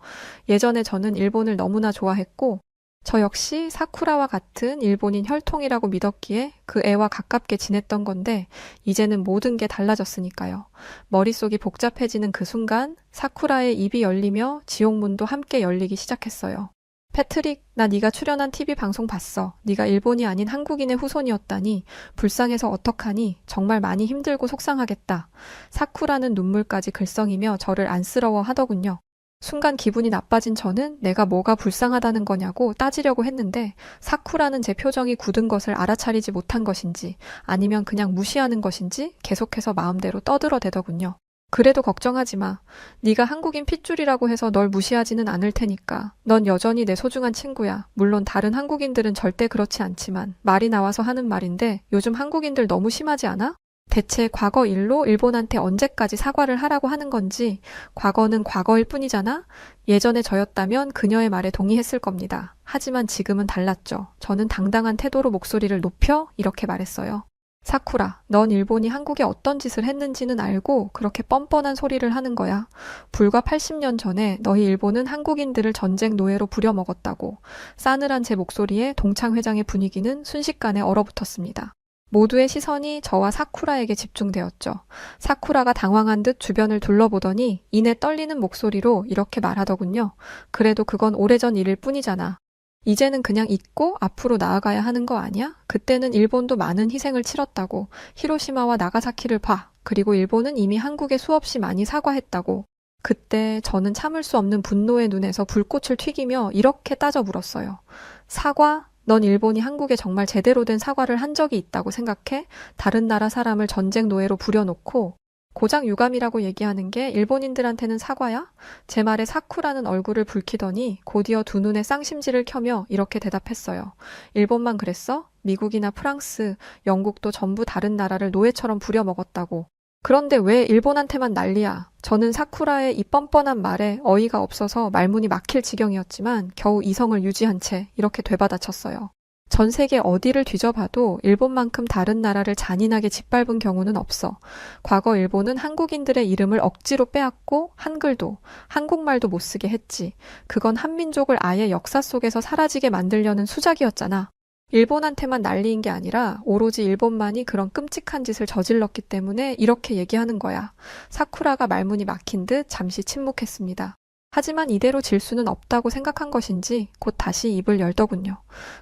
예전에 저는 일본을 너무나 좋아했고 저 역시 사쿠라와 같은 일본인 혈통이라고 믿었기에 그 애와 가깝게 지냈던 건데 이제는 모든 게 달라졌으니까요. 머릿속이 복잡해지는 그 순간 사쿠라의 입이 열리며 지옥문도 함께 열리기 시작했어요. 패트릭, 나 네가 출연한 TV 방송 봤어. 네가 일본이 아닌 한국인의 후손이었다니. 불쌍해서 어떡하니. 정말 많이 힘들고 속상하겠다. 사쿠라는 눈물까지 글썽이며 저를 안쓰러워 하더군요. 순간 기분이 나빠진 저는 내가 뭐가 불쌍하다는 거냐고 따지려고 했는데 사쿠라는 제 표정이 굳은 것을 알아차리지 못한 것인지 아니면 그냥 무시하는 것인지 계속해서 마음대로 떠들어대더군요. 그래도 걱정하지 마. 네가 한국인 핏줄이라고 해서 널 무시하지는 않을 테니까. 넌 여전히 내 소중한 친구야. 물론 다른 한국인들은 절대 그렇지 않지만 말이 나와서 하는 말인데 요즘 한국인들 너무 심하지 않아? 대체 과거 일로 일본한테 언제까지 사과를 하라고 하는 건지 과거는 과거일 뿐이잖아? 예전에 저였다면 그녀의 말에 동의했을 겁니다. 하지만 지금은 달랐죠. 저는 당당한 태도로 목소리를 높여 이렇게 말했어요. 사쿠라, 넌 일본이 한국에 어떤 짓을 했는지는 알고 그렇게 뻔뻔한 소리를 하는 거야. 불과 80년 전에 너희 일본은 한국인들을 전쟁 노예로 부려먹었다고. 싸늘한 제 목소리에 동창회장의 분위기는 순식간에 얼어붙었습니다. 모두의 시선이 저와 사쿠라에게 집중되었죠. 사쿠라가 당황한 듯 주변을 둘러보더니 이내 떨리는 목소리로 이렇게 말하더군요. 그래도 그건 오래전 일일 뿐이잖아. 이제는 그냥 잊고 앞으로 나아가야 하는 거 아니야? 그때는 일본도 많은 희생을 치렀다고. 히로시마와 나가사키를 봐. 그리고 일본은 이미 한국에 수없이 많이 사과했다고. 그때 저는 참을 수 없는 분노의 눈에서 불꽃을 튀기며 이렇게 따져 물었어요. 사과? 넌 일본이 한국에 정말 제대로 된 사과를 한 적이 있다고 생각해? 다른 나라 사람을 전쟁 노예로 부려놓고 고작 유감이라고 얘기하는 게 일본인들한테는 사과야? 제 말에 사쿠라는 얼굴을 붉히더니 곧이어 두 눈에 쌍심지를 켜며 이렇게 대답했어요. 일본만 그랬어? 미국이나 프랑스, 영국도 전부 다른 나라를 노예처럼 부려먹었다고. 그런데 왜 일본한테만 난리야? 저는 사쿠라의 이 뻔뻔한 말에 어이가 없어서 말문이 막힐 지경이었지만 겨우 이성을 유지한 채 이렇게 되받아쳤어요. 전 세계 어디를 뒤져봐도 일본만큼 다른 나라를 잔인하게 짓밟은 경우는 없어. 과거 일본은 한국인들의 이름을 억지로 빼앗고 한글도, 한국말도 못 쓰게 했지. 그건 한민족을 아예 역사 속에서 사라지게 만들려는 수작이었잖아. 일본한테만 난리인 게 아니라 오로지 일본만이 그런 끔찍한 짓을 저질렀기 때문에 이렇게 얘기하는 거야. 사쿠라가 말문이 막힌 듯 잠시 침묵했습니다. 하지만 이대로 질 수는 없다고 생각한 것인지 곧 다시 입을 열더군요.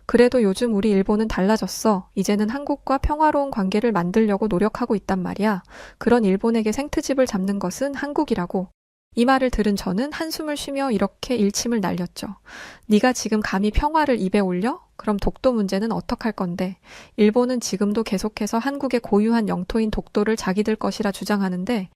그래도 요즘 우리 일본은 달라졌어. 이제는 한국과 평화로운 관계를 만들려고 노력하고 있단 말이야. 그런 일본에게 생트집을 잡는 것은 한국이라고. 이 말을 들은 저는 한숨을 쉬며 이렇게 일침을 날렸죠. 네가 지금 감히 평화를 입에 올려? 그럼 독도 문제는 어떡할 건데? 일본은 지금도 계속해서 한국의 고유한 영토인 독도를 자기들 것이라 주장하는데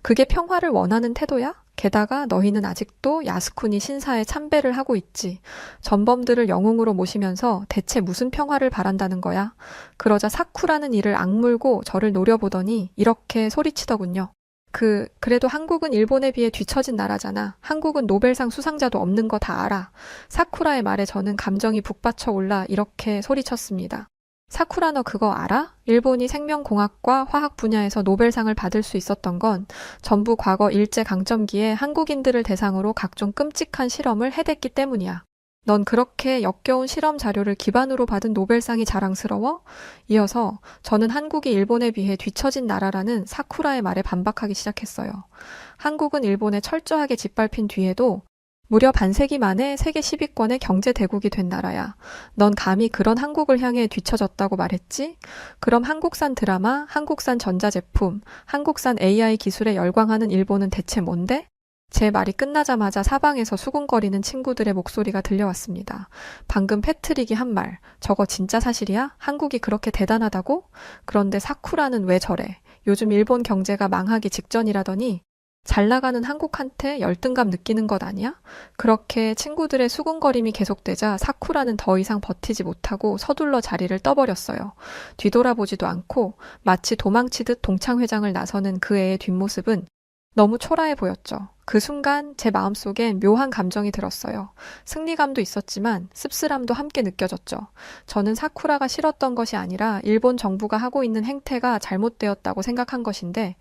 그게 평화를 원하는 태도야? 게다가 너희는 아직도 야스쿠니 신사에 참배를 하고 있지. 전범들을 영웅으로 모시면서 대체 무슨 평화를 바란다는 거야? 그러자 사쿠라는 이를 악물고 저를 노려보더니 이렇게 소리치더군요. 그래도 한국은 일본에 비해 뒤처진 나라잖아. 한국은 노벨상 수상자도 없는 거 다 알아. 사쿠라의 말에 저는 감정이 북받쳐 올라 이렇게 소리쳤습니다. 사쿠라 너 그거 알아? 일본이 생명공학과 화학 분야에서 노벨상을 받을 수 있었던 건 전부 과거 일제강점기에 한국인들을 대상으로 각종 끔찍한 실험을 해댔기 때문이야. 넌 그렇게 역겨운 실험 자료를 기반으로 받은 노벨상이 자랑스러워? 이어서 저는 한국이 일본에 비해 뒤처진 나라라는 사쿠라의 말에 반박하기 시작했어요. 한국은 일본에 철저하게 짓밟힌 뒤에도 무려 반세기 만에 세계 10위권의 경제 대국이 된 나라야. 넌 감히 그런 한국을 향해 뒤처졌다고 말했지? 그럼 한국산 드라마, 한국산 전자제품, 한국산 AI 기술에 열광하는 일본은 대체 뭔데? 제 말이 끝나자마자 사방에서 수군거리는 친구들의 목소리가 들려왔습니다. 방금 패트릭이 한 말, 저거 진짜 사실이야? 한국이 그렇게 대단하다고? 그런데 사쿠라는 왜 저래? 요즘 일본 경제가 망하기 직전이라더니 잘 나가는 한국한테 열등감 느끼는 것 아니야? 그렇게 친구들의 수군거림이 계속되자 사쿠라는 더 이상 버티지 못하고 서둘러 자리를 떠버렸어요. 뒤돌아보지도 않고 마치 도망치듯 동창회장을 나서는 그 애의 뒷모습은 너무 초라해 보였죠. 그 순간 제 마음속엔 묘한 감정이 들었어요. 승리감도 있었지만 씁쓸함도 함께 느껴졌죠. 저는 사쿠라가 싫었던 것이 아니라 일본 정부가 하고 있는 행태가 잘못되었다고 생각한 것인데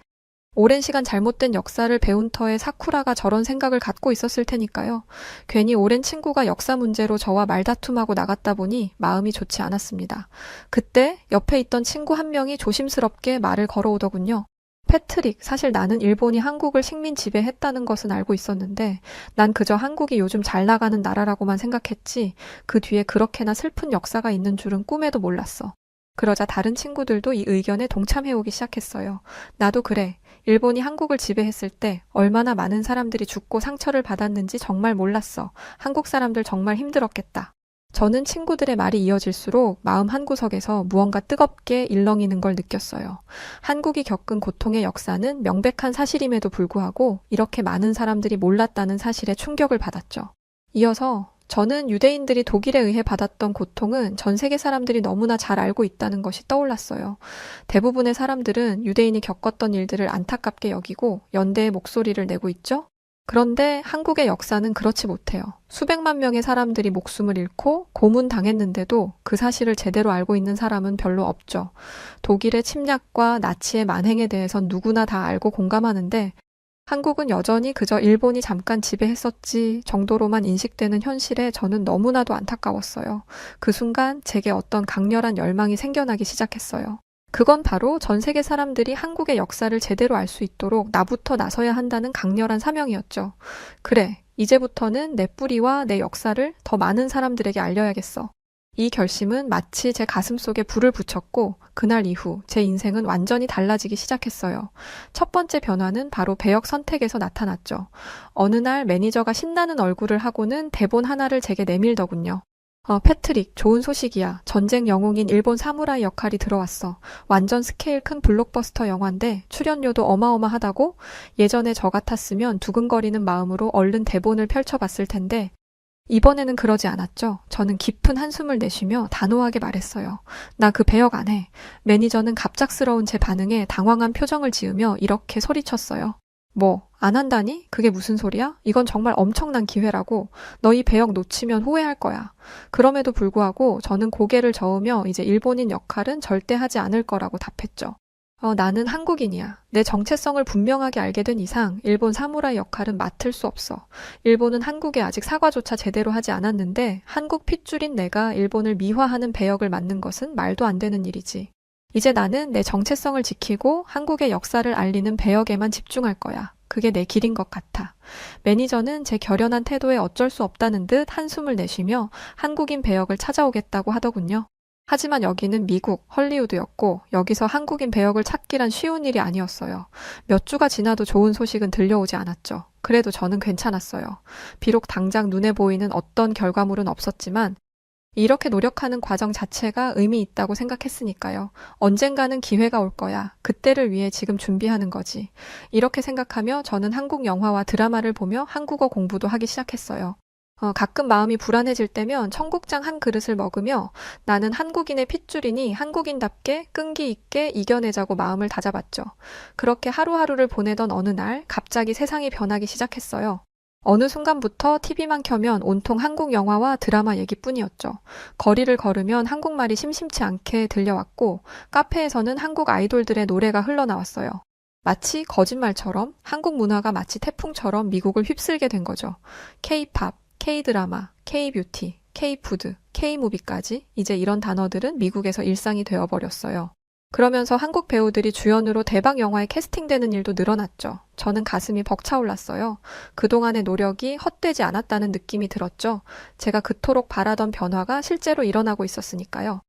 오랜 시간 잘못된 역사를 배운 터에 사쿠라가 저런 생각을 갖고 있었을 테니까요. 괜히 오랜 친구가 역사 문제로 저와 말다툼하고 나갔다 보니 마음이 좋지 않았습니다. 그때 옆에 있던 친구 한 명이 조심스럽게 말을 걸어오더군요. 패트릭, 사실 나는 일본이 한국을 식민 지배했다는 것은 알고 있었는데 난 그저 한국이 요즘 잘 나가는 나라라고만 생각했지 그 뒤에 그렇게나 슬픈 역사가 있는 줄은 꿈에도 몰랐어. 그러자 다른 친구들도 이 의견에 동참해오기 시작했어요. 나도 그래. 일본이 한국을 지배했을 때 얼마나 많은 사람들이 죽고 상처를 받았는지 정말 몰랐어. 한국 사람들 정말 힘들었겠다. 저는 친구들의 말이 이어질수록 마음 한구석에서 무언가 뜨겁게 일렁이는 걸 느꼈어요. 한국이 겪은 고통의 역사는 명백한 사실임에도 불구하고 이렇게 많은 사람들이 몰랐다는 사실에 충격을 받았죠. 이어서 저는 유대인들이 독일에 의해 받았던 고통은 전 세계 사람들이 너무나 잘 알고 있다는 것이 떠올랐어요. 대부분의 사람들은 유대인이 겪었던 일들을 안타깝게 여기고 연대의 목소리를 내고 있죠. 그런데 한국의 역사는 그렇지 못해요. 수백만 명의 사람들이 목숨을 잃고 고문당했는데도 그 사실을 제대로 알고 있는 사람은 별로 없죠. 독일의 침략과 나치의 만행에 대해선 누구나 다 알고 공감하는데 한국은 여전히 그저 일본이 잠깐 지배했었지 정도로만 인식되는 현실에 저는 너무나도 안타까웠어요. 그 순간 제게 어떤 강렬한 열망이 생겨나기 시작했어요. 그건 바로 전 세계 사람들이 한국의 역사를 제대로 알 수 있도록 나부터 나서야 한다는 강렬한 사명이었죠. 그래, 이제부터는 내 뿌리와 내 역사를 더 많은 사람들에게 알려야겠어. 이 결심은 마치 제 가슴 속에 불을 붙였고 그날 이후 제 인생은 완전히 달라지기 시작했어요. 첫 번째 변화는 바로 배역 선택에서 나타났죠. 어느 날 매니저가 신나는 얼굴을 하고는 대본 하나를 제게 내밀더군요. 패트릭, 좋은 소식이야. 전쟁 영웅인 일본 사무라이 역할이 들어왔어. 완전 스케일 큰 블록버스터 영화인데 출연료도 어마어마하다고? 예전에 저 같았으면 두근거리는 마음으로 얼른 대본을 펼쳐봤을 텐데 이번에는 그러지 않았죠. 저는 깊은 한숨을 내쉬며 단호하게 말했어요. 나 그 배역 안 해. 매니저는 갑작스러운 제 반응에 당황한 표정을 지으며 이렇게 소리쳤어요. 뭐, 안 한다니? 그게 무슨 소리야? 이건 정말 엄청난 기회라고. 너 이 배역 놓치면 후회할 거야. 그럼에도 불구하고 저는 고개를 저으며 이제 일본인 역할은 절대 하지 않을 거라고 답했죠. 나는 한국인이야. 내 정체성을 분명하게 알게 된 이상 일본 사무라이 역할은 맡을 수 없어. 일본은 한국에 아직 사과조차 제대로 하지 않았는데 한국 핏줄인 내가 일본을 미화하는 배역을 맡는 것은 말도 안 되는 일이지. 이제 나는 내 정체성을 지키고 한국의 역사를 알리는 배역에만 집중할 거야. 그게 내 길인 것 같아. 매니저는 제 결연한 태도에 어쩔 수 없다는 듯 한숨을 내쉬며 한국인 배역을 찾아오겠다고 하더군요. 하지만 여기는 미국, 헐리우드였고 여기서 한국인 배역을 찾기란 쉬운 일이 아니었어요. 몇 주가 지나도 좋은 소식은 들려오지 않았죠. 그래도 저는 괜찮았어요. 비록 당장 눈에 보이는 어떤 결과물은 없었지만 이렇게 노력하는 과정 자체가 의미 있다고 생각했으니까요. 언젠가는 기회가 올 거야. 그때를 위해 지금 준비하는 거지. 이렇게 생각하며 저는 한국 영화와 드라마를 보며 한국어 공부도 하기 시작했어요. 가끔 마음이 불안해질 때면 청국장 한 그릇을 먹으며 나는 한국인의 핏줄이니 한국인답게 끈기 있게 이겨내자고 마음을 다잡았죠. 그렇게 하루하루를 보내던 어느 날 갑자기 세상이 변하기 시작했어요. 어느 순간부터 TV만 켜면 온통 한국 영화와 드라마 얘기뿐이었죠. 거리를 걸으면 한국말이 심심치 않게 들려왔고 카페에서는 한국 아이돌들의 노래가 흘러나왔어요. 마치 거짓말처럼 한국 문화가 마치 태풍처럼 미국을 휩쓸게 된 거죠. K-팝, K-드라마, K-뷰티, K-푸드, K-무비까지 이제 이런 단어들은 미국에서 일상이 되어버렸어요. 그러면서 한국 배우들이 주연으로 대박 영화에 캐스팅되는 일도 늘어났죠. 저는 가슴이 벅차올랐어요. 그동안의 노력이 헛되지 않았다는 느낌이 들었죠. 제가 그토록 바라던 변화가 실제로 일어나고 있었으니까요.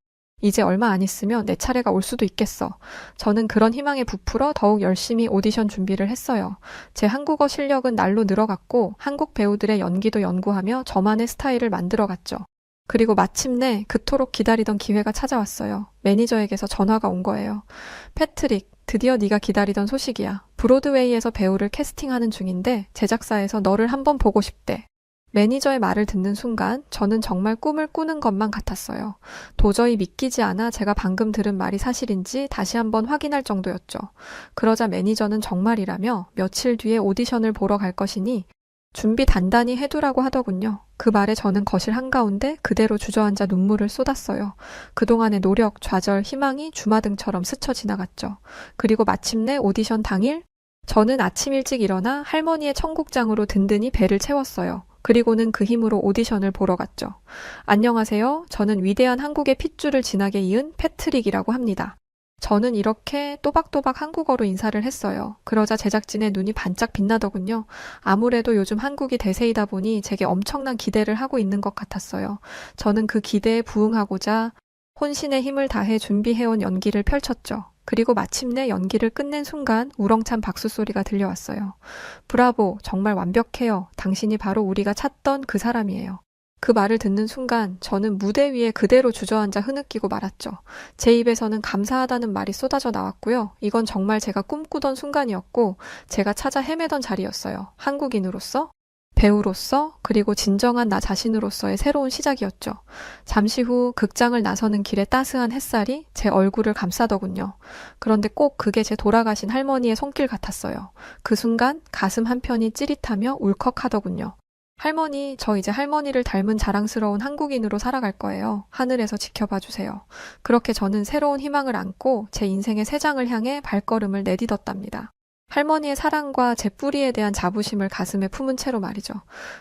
이제 얼마 안 있으면 내 차례가 올 수도 있겠어. 저는 그런 희망에 부풀어 더욱 열심히 오디션 준비를 했어요. 제 한국어 실력은 날로 늘어갔고 한국 배우들의 연기도 연구하며 저만의 스타일을 만들어갔죠. 그리고 마침내 그토록 기다리던 기회가 찾아왔어요. 매니저에게서 전화가 온 거예요. 패트릭, 드디어 네가 기다리던 소식이야. 브로드웨이에서 배우를 캐스팅하는 중인데 제작사에서 너를 한번 보고 싶대. 매니저의 말을 듣는 순간 저는 정말 꿈을 꾸는 것만 같았어요. 도저히 믿기지 않아 제가 방금 들은 말이 사실인지 다시 한번 확인할 정도였죠. 그러자 매니저는 정말이라며 며칠 뒤에 오디션을 보러 갈 것이니 준비 단단히 해두라고 하더군요. 그 말에 저는 거실 한가운데 그대로 주저앉아 눈물을 쏟았어요. 그동안의 노력, 좌절, 희망이 주마등처럼 스쳐 지나갔죠. 그리고 마침내 오디션 당일 저는 아침 일찍 일어나 할머니의 청국장으로 든든히 배를 채웠어요. 그리고는 그 힘으로 오디션을 보러 갔죠. 안녕하세요. 저는 위대한 한국의 핏줄을 진하게 이은 패트릭이라고 합니다. 저는 이렇게 또박또박 한국어로 인사를 했어요. 그러자 제작진의 눈이 반짝 빛나더군요. 아무래도 요즘 한국이 대세이다 보니 제게 엄청난 기대를 하고 있는 것 같았어요. 저는 그 기대에 부응하고자 혼신의 힘을 다해 준비해온 연기를 펼쳤죠. 그리고 마침내 연기를 끝낸 순간 우렁찬 박수 소리가 들려왔어요. 브라보, 정말 완벽해요. 당신이 바로 우리가 찾던 그 사람이에요. 그 말을 듣는 순간 저는 무대 위에 그대로 주저앉아 흐느끼고 말았죠. 제 입에서는 감사하다는 말이 쏟아져 나왔고요. 이건 정말 제가 꿈꾸던 순간이었고 제가 찾아 헤매던 자리였어요. 한국인으로서, 배우로서, 그리고 진정한 나 자신으로서의 새로운 시작이었죠. 잠시 후 극장을 나서는 길에 따스한 햇살이 제 얼굴을 감싸더군요. 그런데 꼭 그게 제 돌아가신 할머니의 손길 같았어요. 그 순간 가슴 한편이 찌릿하며 울컥하더군요. 할머니, 저 이제 할머니를 닮은 자랑스러운 한국인으로 살아갈 거예요. 하늘에서 지켜봐 주세요. 그렇게 저는 새로운 희망을 안고 제 인생의 새 장을 향해 발걸음을 내딛었답니다. 할머니의 사랑과 제 뿌리에 대한 자부심을 가슴에 품은 채로 말이죠.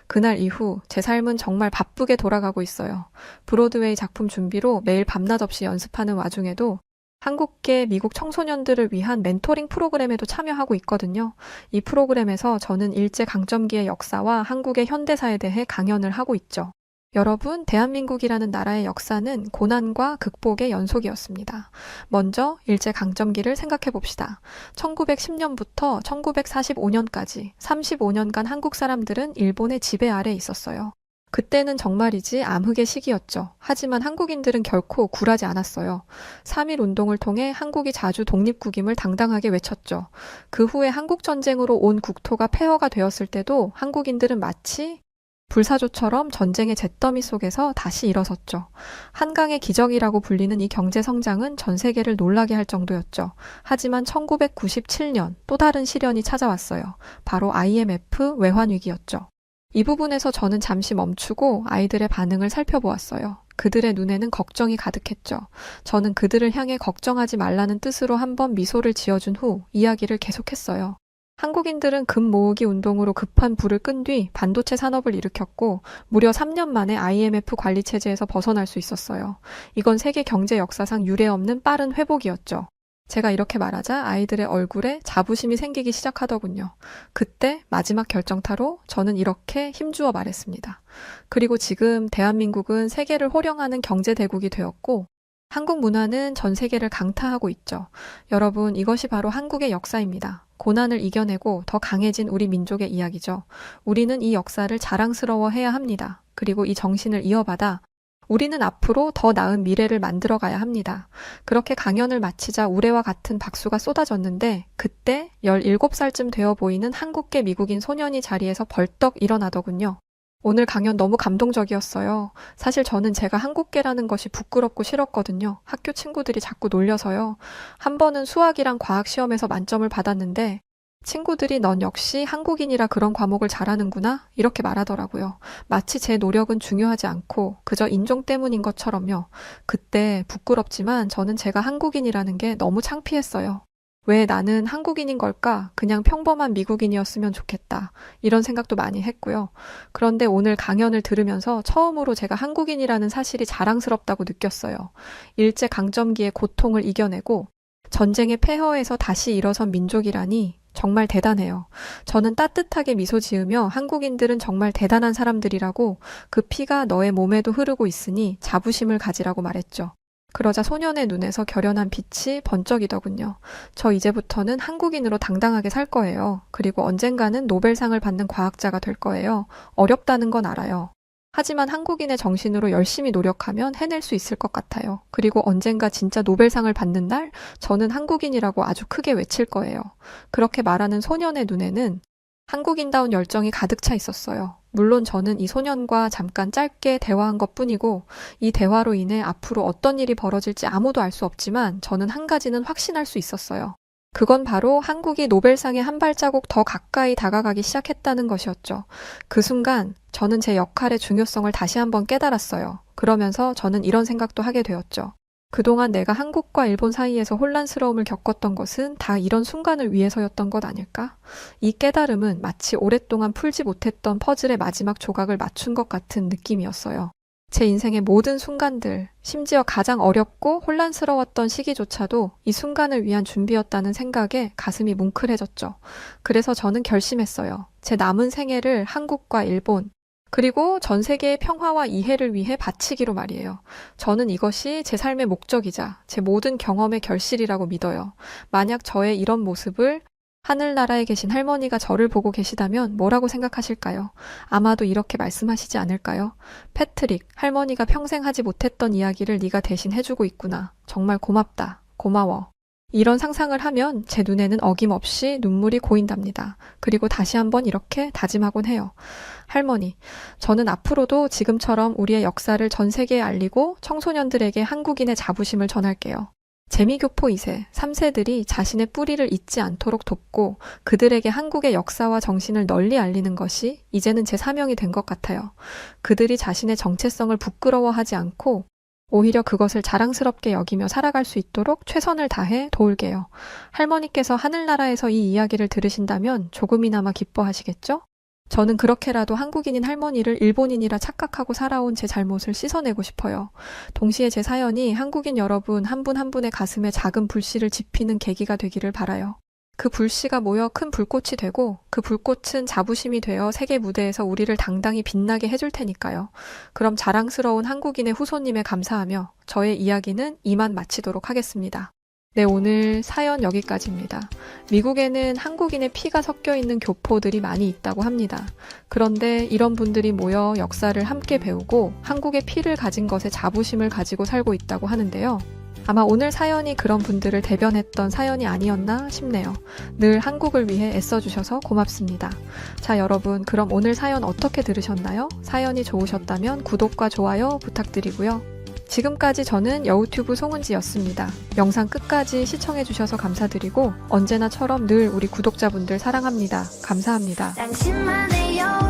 그날 이후 제 삶은 정말 바쁘게 돌아가고 있어요. 브로드웨이 작품 준비로 매일 밤낮 없이 연습하는 와중에도 한국계 미국 청소년들을 위한 멘토링 프로그램에도 참여하고 있거든요. 이 프로그램에서 저는 일제강점기의 역사와 한국의 현대사에 대해 강연을 하고 있죠. 여러분, 대한민국이라는 나라의 역사는 고난과 극복의 연속이었습니다. 먼저 일제강점기를 생각해 봅시다. 1910년부터 1945년까지 35년간 한국 사람들은 일본의 지배 아래 있었어요. 그때는 정말이지 암흑의 시기였죠. 하지만 한국인들은 결코 굴하지 않았어요. 3.1 운동을 통해 한국이 자주 독립국임을 당당하게 외쳤죠. 그 후에 한국전쟁으로 온 국토가 폐허가 되었을 때도 한국인들은 마치 불사조처럼 전쟁의 잿더미 속에서 다시 일어섰죠. 한강의 기적이라고 불리는 이 경제 성장은 전 세계를 놀라게 할 정도였죠. 하지만 1997년 또 다른 시련이 찾아왔어요. 바로 IMF 외환위기였죠. 이 부분에서 저는 잠시 멈추고 아이들의 반응을 살펴보았어요. 그들의 눈에는 걱정이 가득했죠. 저는 그들을 향해 걱정하지 말라는 뜻으로 한번 미소를 지어준 후 이야기를 계속했어요. 한국인들은 금 모으기 운동으로 급한 불을 끈 뒤 반도체 산업을 일으켰고 무려 3년 만에 IMF 관리 체제에서 벗어날 수 있었어요. 이건 세계 경제 역사상 유례없는 빠른 회복이었죠. 제가 이렇게 말하자 아이들의 얼굴에 자부심이 생기기 시작하더군요. 그때 마지막 결정타로 저는 이렇게 힘주어 말했습니다. 그리고 지금 대한민국은 세계를 호령하는 경제대국이 되었고 한국 문화는 전 세계를 강타하고 있죠. 여러분, 이것이 바로 한국의 역사입니다. 고난을 이겨내고 더 강해진 우리 민족의 이야기죠. 우리는 이 역사를 자랑스러워해야 합니다. 그리고 이 정신을 이어받아 우리는 앞으로 더 나은 미래를 만들어 가야 합니다. 그렇게 강연을 마치자 우레와 같은 박수가 쏟아졌는데 그때 17살쯤 되어 보이는 한국계 미국인 소년이 자리에서 벌떡 일어나더군요. 오늘 강연 너무 감동적이었어요. 사실 저는 제가 한국계라는 것이 부끄럽고 싫었거든요. 학교 친구들이 자꾸 놀려서요. 한 번은 수학이랑 과학 시험에서 만점을 받았는데 친구들이 넌 역시 한국인이라 그런 과목을 잘하는구나 이렇게 말하더라고요. 마치 제 노력은 중요하지 않고 그저 인종 때문인 것처럼요. 그때 부끄럽지만 저는 제가 한국인이라는 게 너무 창피했어요. 왜 나는 한국인인 걸까? 그냥 평범한 미국인이었으면 좋겠다. 이런 생각도 많이 했고요. 그런데 오늘 강연을 들으면서 처음으로 제가 한국인이라는 사실이 자랑스럽다고 느꼈어요. 일제강점기의 고통을 이겨내고 전쟁의 폐허에서 다시 일어선 민족이라니 정말 대단해요. 저는 따뜻하게 미소 지으며 한국인들은 정말 대단한 사람들이라고 그 피가 너의 몸에도 흐르고 있으니 자부심을 가지라고 말했죠. 그러자 소년의 눈에서 결연한 빛이 번쩍이더군요. 저 이제부터는 한국인으로 당당하게 살 거예요. 그리고 언젠가는 노벨상을 받는 과학자가 될 거예요. 어렵다는 건 알아요. 하지만 한국인의 정신으로 열심히 노력하면 해낼 수 있을 것 같아요. 그리고 언젠가 진짜 노벨상을 받는 날, 저는 한국인이라고 아주 크게 외칠 거예요. 그렇게 말하는 소년의 눈에는 한국인다운 열정이 가득 차 있었어요. 물론 저는 이 소년과 잠깐 짧게 대화한 것뿐이고 이 대화로 인해 앞으로 어떤 일이 벌어질지 아무도 알 수 없지만 저는 한 가지는 확신할 수 있었어요. 그건 바로 한국이 노벨상에 한 발자국 더 가까이 다가가기 시작했다는 것이었죠. 그 순간 저는 제 역할의 중요성을 다시 한번 깨달았어요. 그러면서 저는 이런 생각도 하게 되었죠. 그동안 내가 한국과 일본 사이에서 혼란스러움을 겪었던 것은 다 이런 순간을 위해서였던 것 아닐까? 이 깨달음은 마치 오랫동안 풀지 못했던 퍼즐의 마지막 조각을 맞춘 것 같은 느낌이었어요. 제 인생의 모든 순간들, 심지어 가장 어렵고 혼란스러웠던 시기조차도 이 순간을 위한 준비였다는 생각에 가슴이 뭉클해졌죠. 그래서 저는 결심했어요. 제 남은 생애를 한국과 일본, 그리고 전 세계의 평화와 이해를 위해 바치기로 말이에요. 저는 이것이 제 삶의 목적이자 제 모든 경험의 결실이라고 믿어요. 만약 저의 이런 모습을 하늘나라에 계신 할머니가 저를 보고 계시다면 뭐라고 생각하실까요? 아마도 이렇게 말씀하시지 않을까요? 패트릭, 할머니가 평생 하지 못했던 이야기를 네가 대신 해주고 있구나. 정말 고맙다. 고마워. 이런 상상을 하면 제 눈에는 어김없이 눈물이 고인답니다. 그리고 다시 한번 이렇게 다짐하곤 해요. 할머니, 저는 앞으로도 지금처럼 우리의 역사를 전 세계에 알리고 청소년들에게 한국인의 자부심을 전할게요. 재미교포 2세, 3세들이 자신의 뿌리를 잊지 않도록 돕고 그들에게 한국의 역사와 정신을 널리 알리는 것이 이제는 제 사명이 된 것 같아요. 그들이 자신의 정체성을 부끄러워하지 않고 오히려 그것을 자랑스럽게 여기며 살아갈 수 있도록 최선을 다해 도울게요. 할머니께서 하늘나라에서 이 이야기를 들으신다면 조금이나마 기뻐하시겠죠? 저는 그렇게라도 한국인인 할머니를 일본인이라 착각하고 살아온 제 잘못을 씻어내고 싶어요. 동시에 제 사연이 한국인 여러분 한 분 한 분의 가슴에 작은 불씨를 지피는 계기가 되기를 바라요. 그 불씨가 모여 큰 불꽃이 되고 그 불꽃은 자부심이 되어 세계 무대에서 우리를 당당히 빛나게 해줄 테니까요. 그럼 자랑스러운 한국인의 후손님에 감사하며 저의 이야기는 이만 마치도록 하겠습니다. 네, 오늘 사연 여기까지입니다. 미국에는 한국인의 피가 섞여 있는 교포들이 많이 있다고 합니다. 그런데 이런 분들이 모여 역사를 함께 배우고 한국의 피를 가진 것에 자부심을 가지고 살고 있다고 하는데요. 아마 오늘 사연이 그런 분들을 대변했던 사연이 아니었나 싶네요. 늘 한국을 위해 애써주셔서 고맙습니다. 자, 여러분, 그럼 오늘 사연 어떻게 들으셨나요? 사연이 좋으셨다면 구독과 좋아요 부탁드리고요. 지금까지 저는 여우튜브 송은지였습니다. 영상 끝까지 시청해주셔서 감사드리고 언제나처럼 늘 우리 구독자분들 사랑합니다. 감사합니다. 당신만의 여